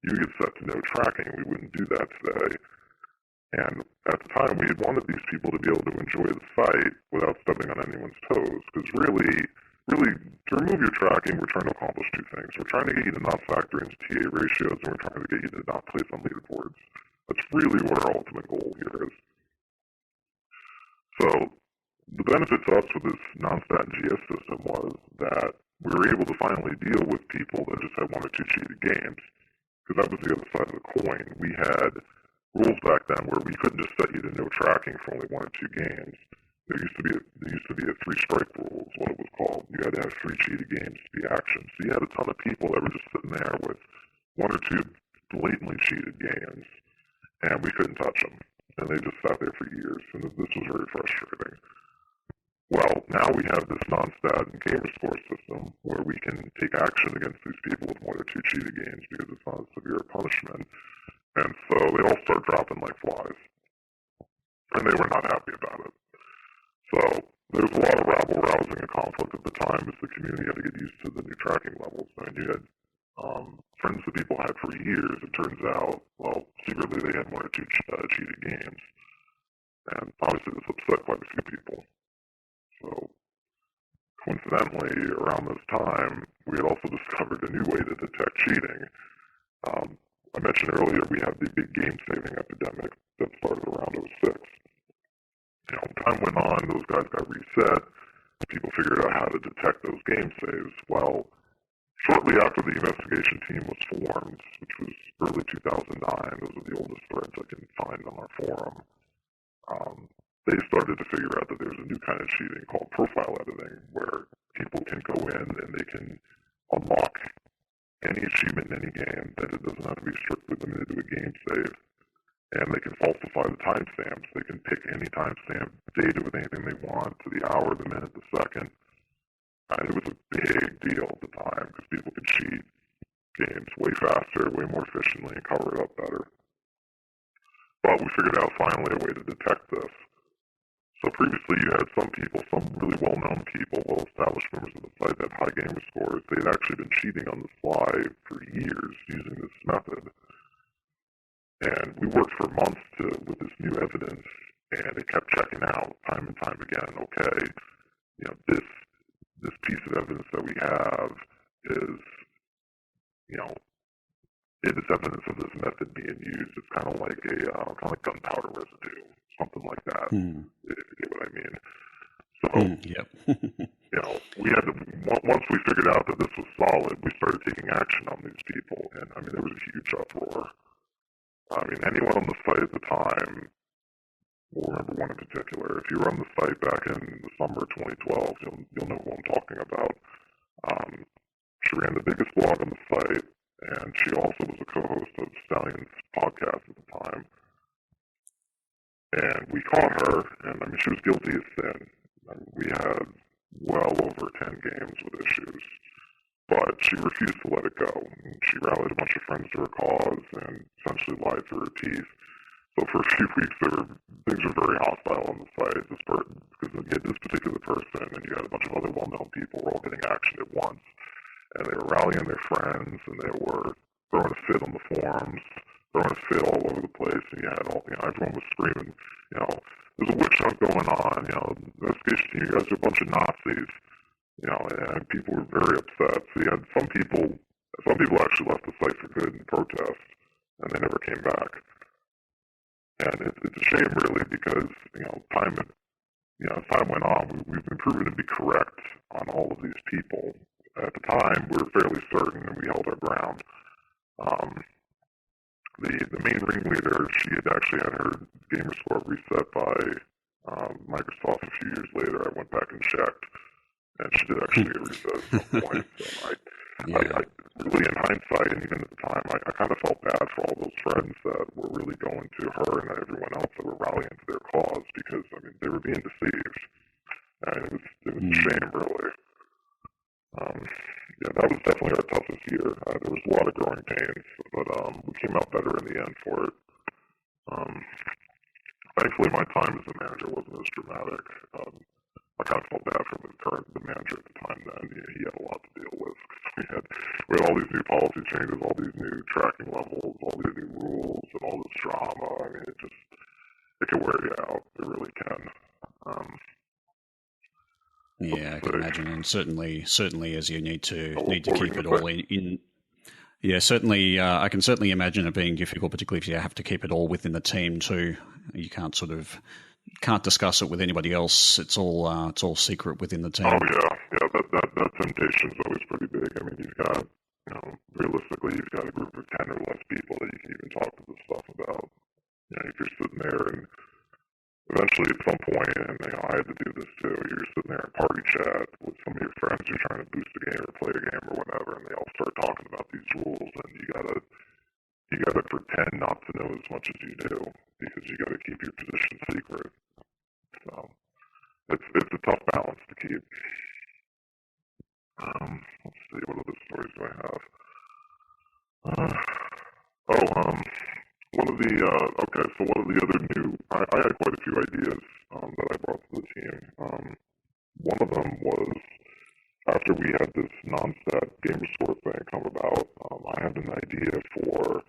you get set to no tracking. We wouldn't do that today. And at the time, we had wanted these people to be able to enjoy the site without stepping on anyone's toes, because really, to remove your tracking, we're trying to accomplish 2 things. We're trying to get you to not factor into TA ratios, and we're trying to get you to not place on leaderboards. That's really what our ultimate goal here is. So the benefit to us with this non-stat GS system was that we were able to finally deal with people that just had 1 or 2 cheated games, because that was the other side of the coin. We had rules back then where we couldn't just set you to no tracking for only 1 or 2 games. There used to be a 3-strike rule is what it was called. You had to have 3 cheated games to be action. So you had a ton of people that were just sitting there with 1 or 2 blatantly cheated games, and we couldn't touch them. And they just sat there for years, and this was very frustrating. Well, now we have this non-stat and gamer score system where we can take action against these people with 1 or 2 cheated games because it's not a severe punishment. And so they all start dropping like flies. And they were not happy about it. So there was a lot of rabble-rousing and conflict at the time as the community had to get used to the new tracking levels. And you had friends that people had for years. It turns out, well, secretly they had 1 or 2 cheated games. And obviously this upset quite a few people. So coincidentally, around this time, we had also discovered a new way to detect cheating. I mentioned earlier we had the big game-saving epidemic that started around '06. Time went on, those guys got reset, people figured out how to detect those game saves. Well, shortly after the investigation team was formed, which was early 2009, those are the oldest threads I can find on our forum, they started to figure out that there's a new kind of cheating called profile editing, where people can go in and they can unlock any achievement in any game, that it doesn't have to be strictly limited to a game save. And they can falsify the timestamps. They can pick any timestamp data with anything they want, to the hour, the minute, the second. And it was a big deal at the time because people could cheat games way faster, way more efficiently, and cover it up better. But we figured out finally a way to detect this. So previously you had some people, some really well-known people, well-established members of the site that had high gamer scores. They'd actually been cheating on the fly for years using this method. And we worked for months with this new evidence, and it kept checking out time and time again. Okay, this piece of evidence that we have is, it is evidence of this method being used. It's kind of like gunpowder residue, something like that. If you get what I mean. So, yep. We had to, once we figured out that this was solid, we started taking action on these people, and there was a huge uproar. Anyone on the site at the time will remember one in particular. If you were on the site back in the summer of 2012, you'll know who I'm talking about. She ran the biggest blog on the site, and she also was a co-host of Stallion's podcast at the time. And we caught her, and she was guilty as sin. We had well over 10 games with issues. But she refused to let it go. She rallied a bunch of friends to her cause and essentially lied through her teeth. So for a few weeks, things were very hostile on the site. Because you had this particular person, and you had a bunch of other well-known people were all getting action at once. And they were rallying their friends, and they were throwing a fit on the forums, throwing a fit all over the place. And you had everyone was screaming, there's a witch hunt going on. Investigation team, you guys are a bunch of Nazis. And people were very upset. So you had some people actually left the site for good in protest, and they never came back. And it's a shame, really, because as time went on, we've been proven to be correct on all of these people. At the time, we were fairly certain, and we held our ground. The main ringleader, she had actually had her gamer score reset by Microsoft a few years later. I went back and checked. And she did actually get reset at some point. So I really, in hindsight, and even at the time, I kind of felt bad for all those friends that were really going to her and everyone else that were rallying to their cause because, they were being deceived. And it was a shame, really. That was definitely our toughest year. There was a lot of growing pains, but we came out better in the end for it. Thankfully, my time as a manager wasn't as dramatic. I kind of felt bad for the manager at the time then. He had a lot to deal with. We had all these new policy changes, all these new tracking levels, all these new rules, and all this drama. It can wear you out. It really can. I can imagine, and certainly as you need to keep it all in. Yeah, certainly. I can certainly imagine it being difficult, particularly if you have to keep it all within the team too. You can't discuss it with anybody else. It's all secret within the team. Oh yeah. That temptation's always pretty big. You've got, realistically, you've got a group of 10 or less people that you can even talk to this stuff about. if you're sitting there and eventually at some point, and I had to do this too, you're sitting there in party chat with some of your friends who are trying to boost a game or play a game or whatever, and they all start talking about these rules, and you gotta pretend not to know as much as you do, because you gotta keep your position secret. So it's a tough balance to keep. Let's see, what other stories do I have? One of the other new, I had quite a few ideas that I brought to the team. One of them was, after we had this non-stat gamer score thing come about, I had an idea for,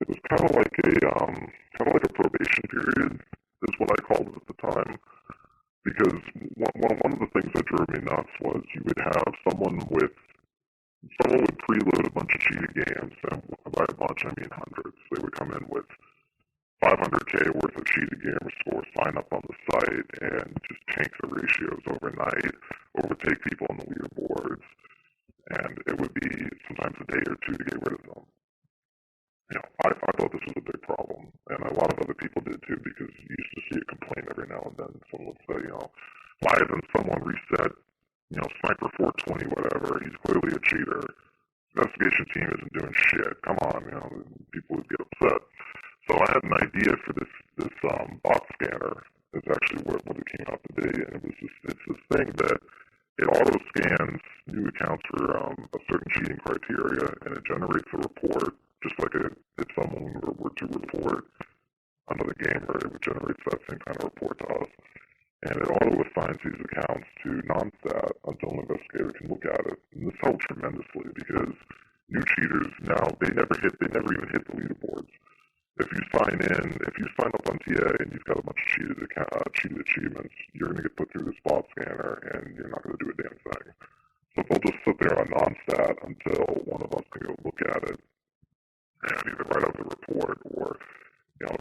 it was kind of like a probation period, is what I called it at the time. Because one of the things that drove me nuts was you would have someone would preload a bunch of cheated games, and by a bunch I mean hundreds. They would come in with 500K worth of cheated gamer scores, sign up on the site, and just tank the ratios overnight, overtake people on the leaderboards, and it would be sometimes a day or two to get rid of them. I thought this was a big problem, and a lot of other people did too, because you used to see a complaint every now and then. Someone would say, why hasn't someone reset, Sniper 420, whatever, he's clearly a cheater. Investigation team isn't doing shit. Come on, people would get upset. So I had an idea for this bot scanner. It's actually what it came out to be, and it's this thing that it auto scans new accounts for a certain cheating criteria, and it generates a report, just like if someone were to report another gamer, it would generate that same kind of report to us. And it auto assigns these accounts to non-stat until an investigator can look at it. And this helped tremendously because new cheaters now, they never even hit the leaderboards. If you sign up on TA and you've got a bunch of cheated achievements, you're going to get put through this bot scanner and you're not going to do a damn thing. So they'll just sit there on non-stat until one of us can go look at it and either write out the report or,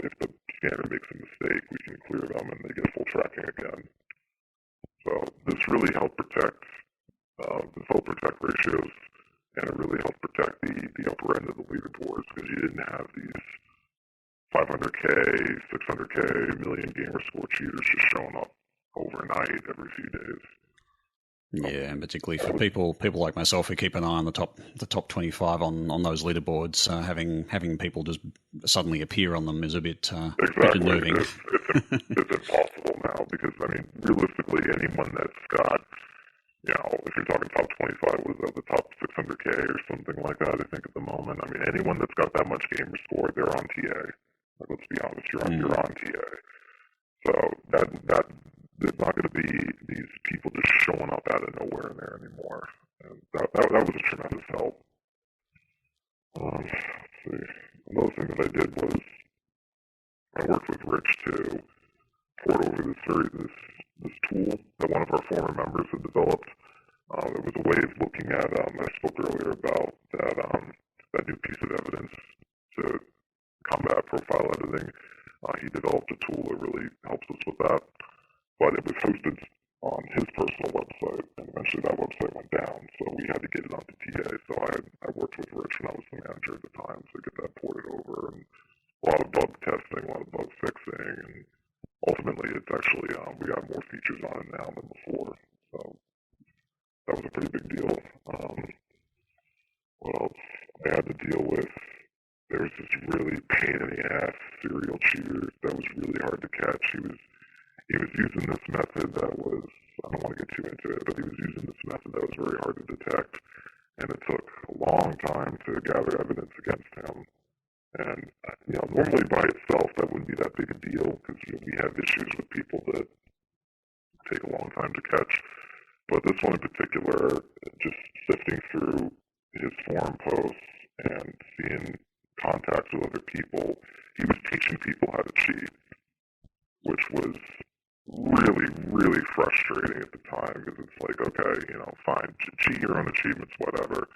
if the scanner makes a mistake, we can clear them and they get full tracking again. So this really helped protect ratios, and it really helped protect the upper end of the leaderboards because you didn't have these 500K, 600K, million gamer score cheaters just showing up overnight every few days. Yeah, and particularly for people like myself who keep an eye on the top 25 on those leaderboards, having people just suddenly appear on them is a bit unnerving. It's impossible now because realistically, anyone that's got, if you're talking top 25, was that the top 600K or something like that? I think at the moment, anyone that's got that much gamer score, they're on TA. Let's be honest, you're on TA. So that there's not going to be these people just showing up out of nowhere in there anymore. And that was a tremendous help. Let's see. Another thing that I did was I worked with Rich to port over this tool that one of our former members had developed. It was a way of looking at, I spoke earlier about that new piece of evidence to combat profile editing. He developed a tool that really helps us with that. But it was hosted on his personal website, and eventually that website went down, so we had to get it onto TA. So I worked with Rich when I was the manager at the time to get that ported over, and a lot of bug testing, a lot of bug fixing, and ultimately it's actually, we got more features on it now than before, so that was a pretty big deal. What else? I had to deal with, there was this really pain-in-the-ass serial cheater that was really hard to catch. He was using this method that was, I don't want to get too into it, but he was using this method that was very hard to detect, and it took a long time to gather evidence against him. And, normally by itself that wouldn't be that big a deal, because we have issues with people that take a long time to catch. But this one in particular, just sifting through his forum posts and seeing contacts with other people, he was teaching people how to cheat, which was really, really frustrating at the time because it's like, okay, fine, cheat your own achievements, whatever.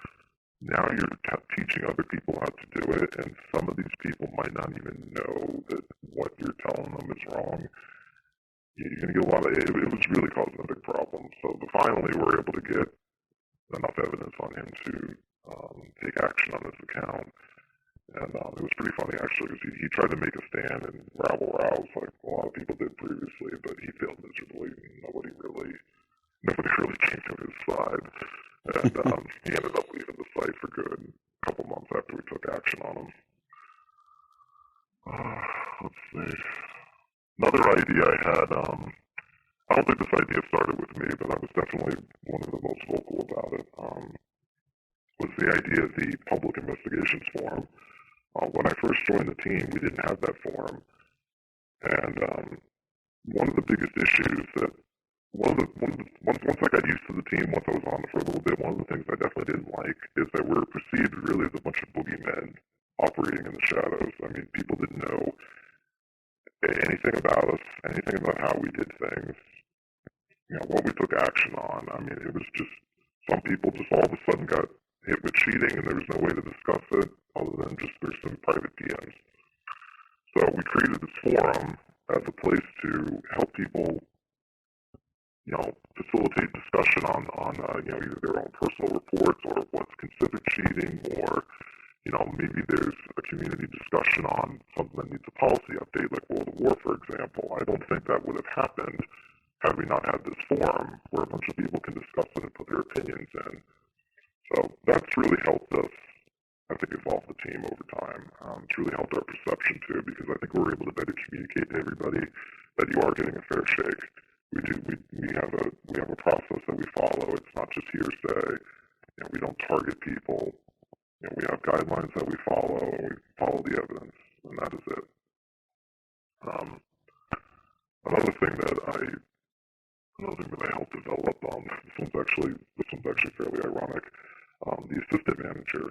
Now you're teaching other people how to do it, and some of these people might not even know that what you're telling them is wrong. You're going to get a lot of it. It was really causing a big problem. So finally, we were able to get enough evidence on him to take action on his account. And it was pretty funny, actually, because he tried to make a stand and rabble rouse like a lot of people did previously, but he failed miserably, and nobody really came to his side. And he ended up leaving the site for good a couple months after we took action on him. Let's see. Another idea I had, I don't think this idea started with me, but I was definitely one of the most vocal about it, was the idea of the Public Investigations Forum. When I first joined the team, we didn't have that forum. And one of the biggest issues that, once I got used to the team, once I was on it for a little bit, one of the things I definitely didn't like is that we're perceived really as a bunch of boogeymen operating in the shadows. I mean, people didn't know anything about us, anything about how we did things, what we took action on. I mean, it was just, some people just all of a sudden got hit with cheating and there was no way to discuss it other than just there's some private DMs. So we created this forum as a place to help people, facilitate discussion on either their own personal reports or what's considered cheating, or maybe there's a community discussion on something that needs a policy update, like World of War, for example. I don't think that would have happened had we not had this forum where a bunch of people can discuss it and put their opinions in. So that's really helped us, I think, evolve the team over time. It's really helped our perception, too, because I think we're able to better communicate to everybody that you are getting a fair shake. We have a process that we follow. It's not just hearsay. We don't target people. We have guidelines that we follow, and we follow the evidence, and that is it. Another thing that I helped develop, this one's actually fairly ironic. The assistant manager,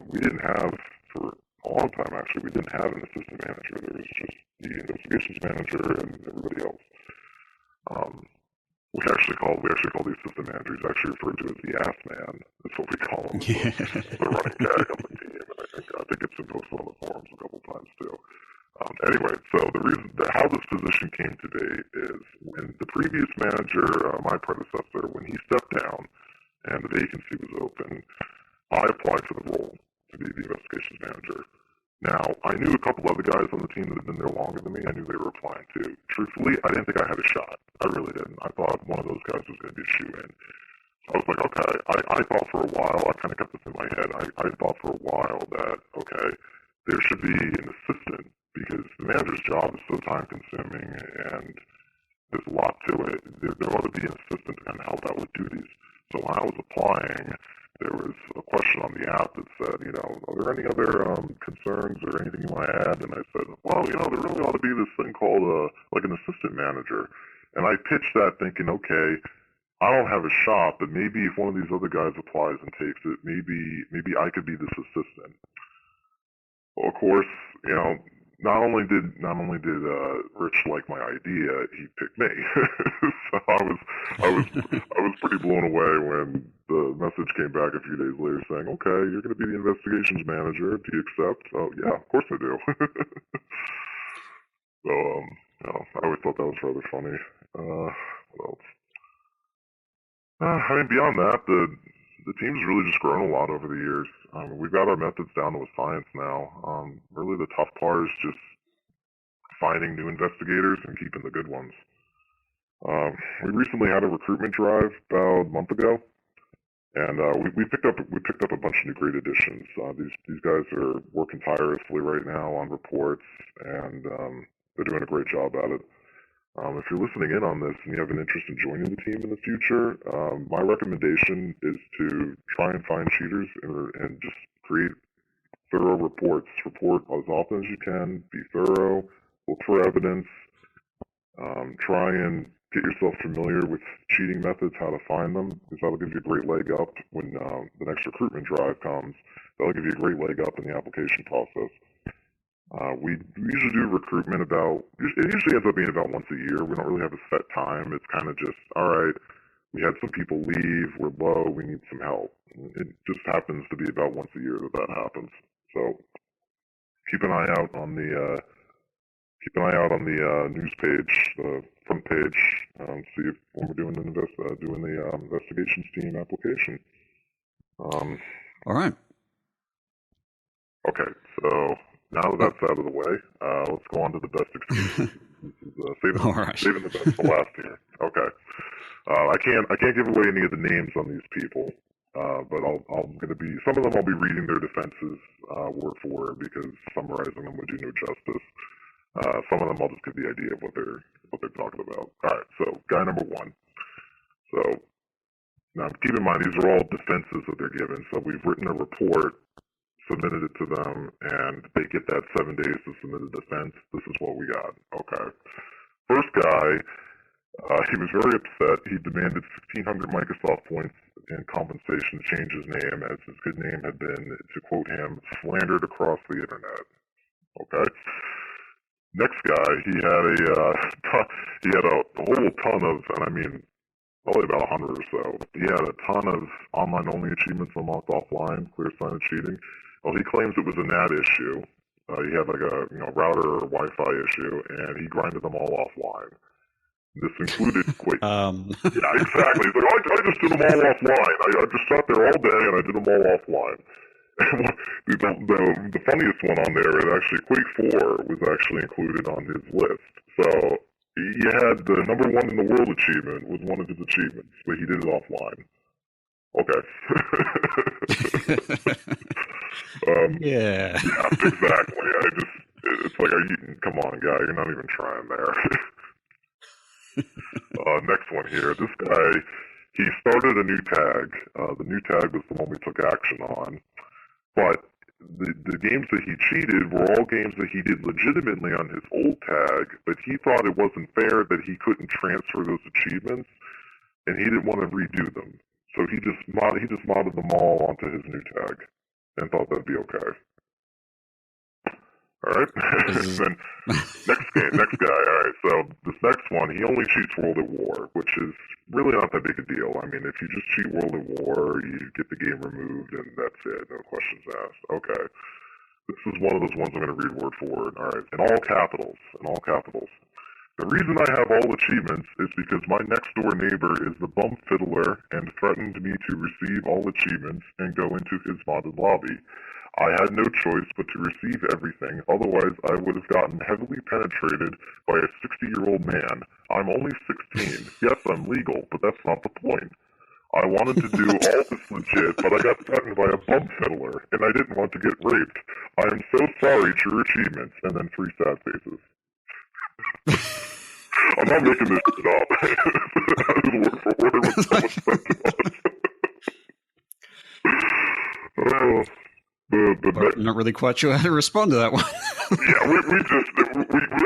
we didn't have, for a long time actually, we didn't have an assistant manager. There was just the investigations manager and everybody else. We actually call the assistant manager, he's actually referred to as the ass man. That's what we call him. It's the running gag on the team, and I think it's been posted on the forums a couple times too. Anyway, so the reason how this position came to be is when the previous manager, my predecessor, when he stepped down and the vacancy was open, I applied for the role to be the investigations manager. Now, I knew a couple other guys on the team that had been there longer than me. I knew they were applying too. Truthfully, I didn't think I had a shot. I really didn't. I thought one of those guys was going to be a shoe-in. I was like, okay, I thought for a while, I kind of kept this in my head, I thought for a while that, okay, there should be an assistant, because the manager's job is so time-consuming and there's a lot to it. There ought to be an assistant to kind of help out with duties. So when I was applying, there was a question on the app that said, are there any other concerns or anything you want to add? And I said, well, there really ought to be this thing called like an assistant manager. And I pitched that thinking, okay, I don't have a shot, but maybe if one of these other guys applies and takes it, maybe I could be this assistant. Well, of course, not only did Rich like my idea, he picked me. So I was pretty blown away when the message came back a few days later saying, "Okay, you're going to be the investigations manager. Do you accept?" Oh, yeah, of course I do. So I always thought that was rather funny. What else? Beyond that, the team's really just grown a lot over the years. We've got our methods down to a science now. Really the tough part is just finding new investigators and keeping the good ones. We recently had a recruitment drive about a month ago, and we picked up a bunch of new great additions. These guys are working tirelessly right now on reports, and they're doing a great job at it. If you're listening in on this and you have an interest in joining the team in the future, my recommendation is to try and find cheaters and just create thorough reports. Report as often as you can. Be thorough. Look for evidence. Try and get yourself familiar with cheating methods, how to find them, because that'll give you a great leg up when the next recruitment drive comes. That'll give you a great leg up in the application process. We usually do recruitment it usually ends up being about once a year. We don't really have a set time. It's kind of just, all right, we had some people leave, we're low, we need some help. It just happens to be about once a year that happens. So keep an eye out on the news page, the front page, see if when we're doing the investigations team application. All right. Okay, so now that that's out of the way, let's go on to the best excuses. This is saving the best for last here. Okay. I can't give away any of the names on these people, but I'm going to be, some of them I'll be reading their defenses word for word because summarizing them would do no justice. Some of them I'll just give the idea of what they're talking about. All right, so guy number one. So now keep in mind these are all defenses that they're given. So we've written a report, submitted it to them, and they get that 7 days to submit a defense. This is what we got. Okay. First guy, he was very upset. He demanded 1,500 Microsoft points in compensation to change his name, as his good name had been, to quote him, slandered across the internet. Okay. Next guy, he had a whole ton of, and I mean, probably about 100 or so. He had a ton of online-only achievements unlocked offline, clear sign of cheating. Well, he claims it was a NAT issue. He had like a router or Wi-Fi issue, and he grinded them all offline. This included yeah, exactly. He's like, I just did them all offline. I just sat there all day and I did them all offline. The funniest one on there is actually Quake 4 was actually included on his list. So he had the number 1 in the world achievement was one of his achievements, but he did it offline. Okay. Yeah, exactly. It's like, come on, guy, you're not even trying there. Next one here. This guy, he started a new tag. The new tag was the one we took action on. But the games that he cheated were all games that he did legitimately on his old tag, but he thought it wasn't fair that he couldn't transfer those achievements, and he didn't want to redo them. So he just modded them all onto his new tag and thought that'd be okay. All right. Then next guy. All right. So this next one, he only cheats World at War, which is really not that big a deal. I mean, if you just cheat World at War, you get the game removed, and that's it. No questions asked. Okay. This is one of those ones I'm going to read word for word. All right. In all capitals. The reason I have all achievements is because my next door neighbor is the bum fiddler and threatened me to receive all achievements and go into his modded lobby. I had no choice but to receive everything, otherwise I would have gotten heavily penetrated by a 60-year-old man. I'm only 16. Yes, I'm legal, but that's not the point. I wanted to do all this legit, but I got threatened by a bum fiddler, and I didn't want to get raped. I am so sorry, True Achievements, and then 3 sad faces. I'm not making this shit up. That is word for word what someone sent to us. I'm not really quite sure how to respond to that one. Yeah, we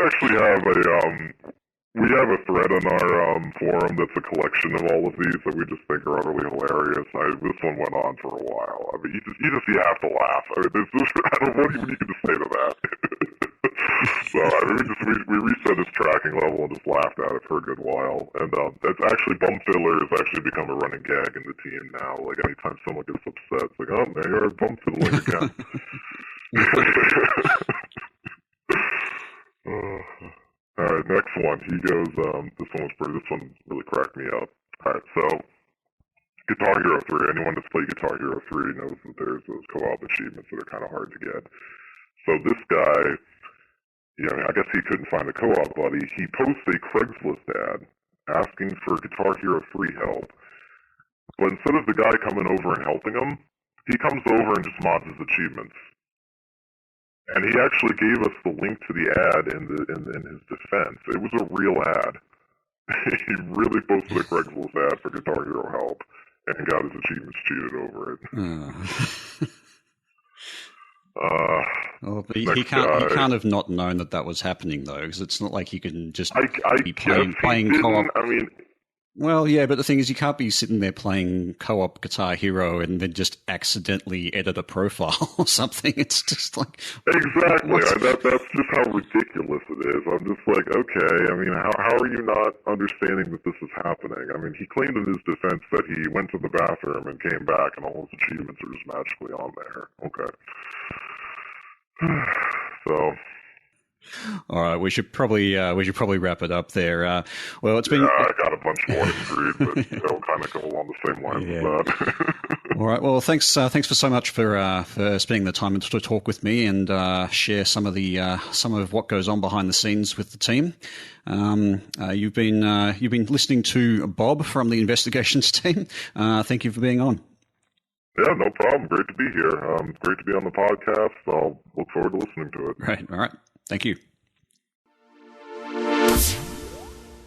actually have a thread on our forum that's a collection of all of these that we just think are utterly hilarious. This one went on for a while. I mean, you have to laugh. I mean, I don't know what you can just say to that. So we reset his tracking level and just laughed at it for a good while. And that's actually, bum fiddler has actually become a running gag in the team now. Like anytime someone gets upset, it's like, oh man, you're bum fiddling again. All right, next one. He goes, this one really cracked me up. All right, so Guitar Hero 3. Anyone that's played Guitar Hero 3 knows that there's those co-op achievements that are kind of hard to get. So this guy, I guess he couldn't find a co-op buddy. He posts a Craigslist ad asking for Guitar Hero 3 help. But instead of the guy coming over and helping him, he comes over and just mods his achievements. And he actually gave us the link to the ad in his defense. It was a real ad. He really posted a Craigslist ad for Guitar Hero help and got his achievements cheated over it. But he can't have not known that was happening though, because it's not like you can just be playing co-op. I mean, well, yeah, but the thing is, you can't be sitting there playing co-op Guitar Hero and then just accidentally edit a profile or something. It's just like exactly. That's just how ridiculous it is. I'm just like, okay. I mean, how are you not understanding that this is happening? I mean, he claimed in his defense that he went to the bathroom and came back, and all his achievements are just magically on there. Okay. So All right, we should probably wrap it up there. Well, it's been. Yeah, I got a bunch more to read, but kind of go along the same lines as that. All right. Well, thanks for so much for spending the time to talk with me and share some of what goes on behind the scenes with the team. You've been listening to Bob from the investigations team. Thank you for being on. Yeah, no problem. Great to be here. Great to be on the podcast. I'll look forward to listening to it. Right. All right. Thank you.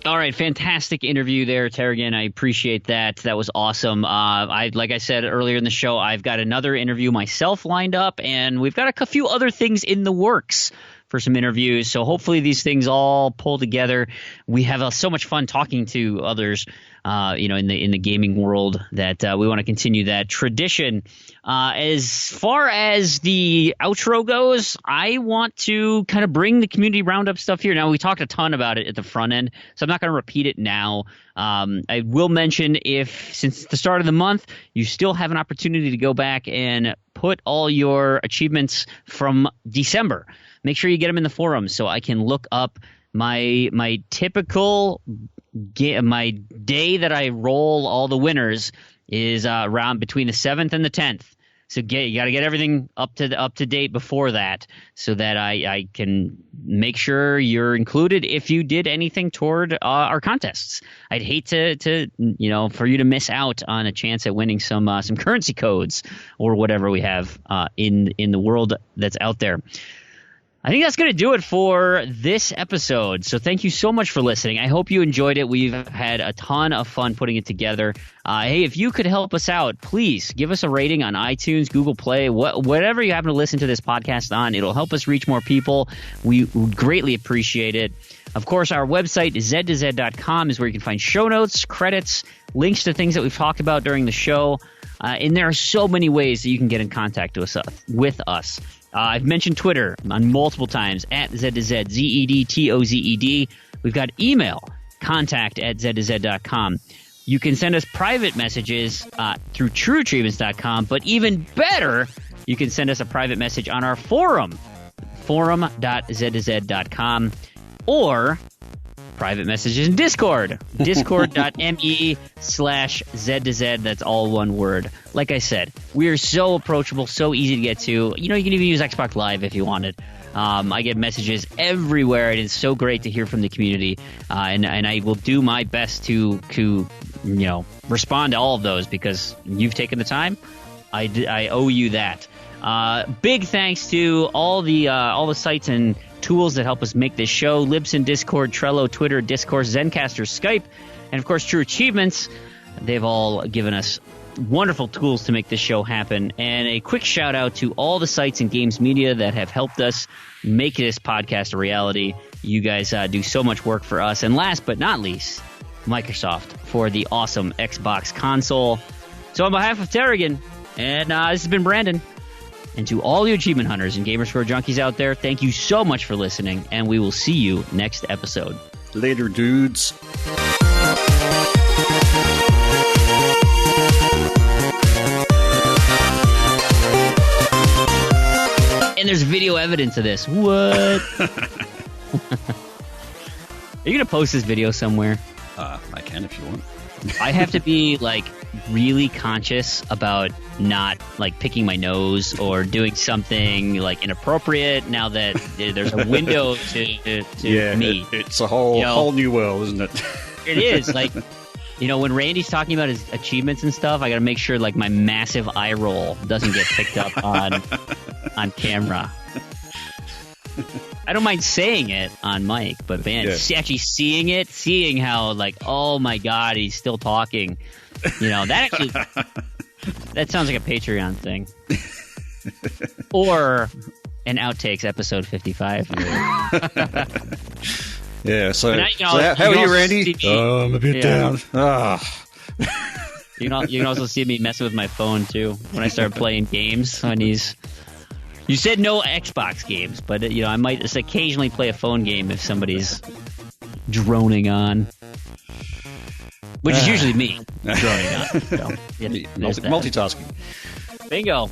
All right, fantastic interview there, Tarragon. I appreciate that. That was awesome. Like I said earlier in the show, I've got another interview myself lined up, and we've got a few other things in the works for some interviews. So hopefully these things all pull together. We have so much fun talking to others, in the gaming world, that we want to continue that tradition. As far as the outro goes, I want to kind of bring the community roundup stuff here. Now, we talked a ton about it at the front end, so I'm not going to repeat it now. I will mention, since the start of the month, you still have an opportunity to go back and put all your achievements from December. Make sure you get them in the forum so I can look up my typical my day that I roll all the winners is around between the 7th and the 10th. So you got to get everything up to date before that, so that I can make sure you're included if you did anything toward our contests. I'd hate to for you to miss out on a chance at winning some currency codes or whatever we have in the world that's out there. I think that's going to do it for this episode. So thank you so much for listening. I hope you enjoyed it. We've had a ton of fun putting it together. Hey, if you could help us out, please give us a rating on iTunes, Google Play, whatever you happen to listen to this podcast on. It'll help us reach more people. We would greatly appreciate it. Of course, our website, zzUrbanSpaceman.com, is where you can find show notes, credits, links to things that we've talked about during the show. And there are so many ways that you can get in contact with us. I've mentioned Twitter on multiple times, at zzed, ZEDTOZED. We've got email, contact@zzed.com. You can send us private messages through TrueAchievements.com, but even better, you can send us a private message on our forum, forum.zzed.com, or private messages in Discord, discord.me/Z2Z. That's all one word. Like I said, we are so approachable, so easy to get to. You can even use Xbox Live if you wanted. I get messages everywhere, and it's so great to hear from the community. And I will do my best to respond to all of those, because you've taken the time. I owe you that. Big thanks to all the sites and tools that help us make this show: Libsyn, Discord, Trello, Twitter, Discourse, Zencastr, Skype, and of course True Achievements. They've all given us wonderful tools to make this show happen. And a quick shout out to all the sites and games media that have helped us make this podcast a reality. You guys do so much work for us. And last but not least, Microsoft for the awesome Xbox console. So on behalf of Tarragon, and this has been Brandon, and to all you achievement hunters and Gamerscore junkies out there, thank you so much for listening, and we will see you next episode. Later, dudes. And there's video evidence of this. What? Are you going to post this video somewhere? I can if you want. I have to be really conscious about not picking my nose or doing something inappropriate now that there's a window to me. It's a whole new world, isn't it? It is. When Randy's talking about his achievements and stuff, I got to make sure my massive eye roll doesn't get picked up on camera. I don't mind saying it on mic, but man, actually seeing how oh my God, he's still talking. That sounds like a Patreon thing. Or an Outtakes episode 55. Yeah, so how are you, Randy? I'm a bit down. You can also see me messing with my phone, too, when I start playing games on these. You said no Xbox games, but I might just occasionally play a phone game if somebody's droning on. Which is usually me droning on. So, multitasking. Bingo.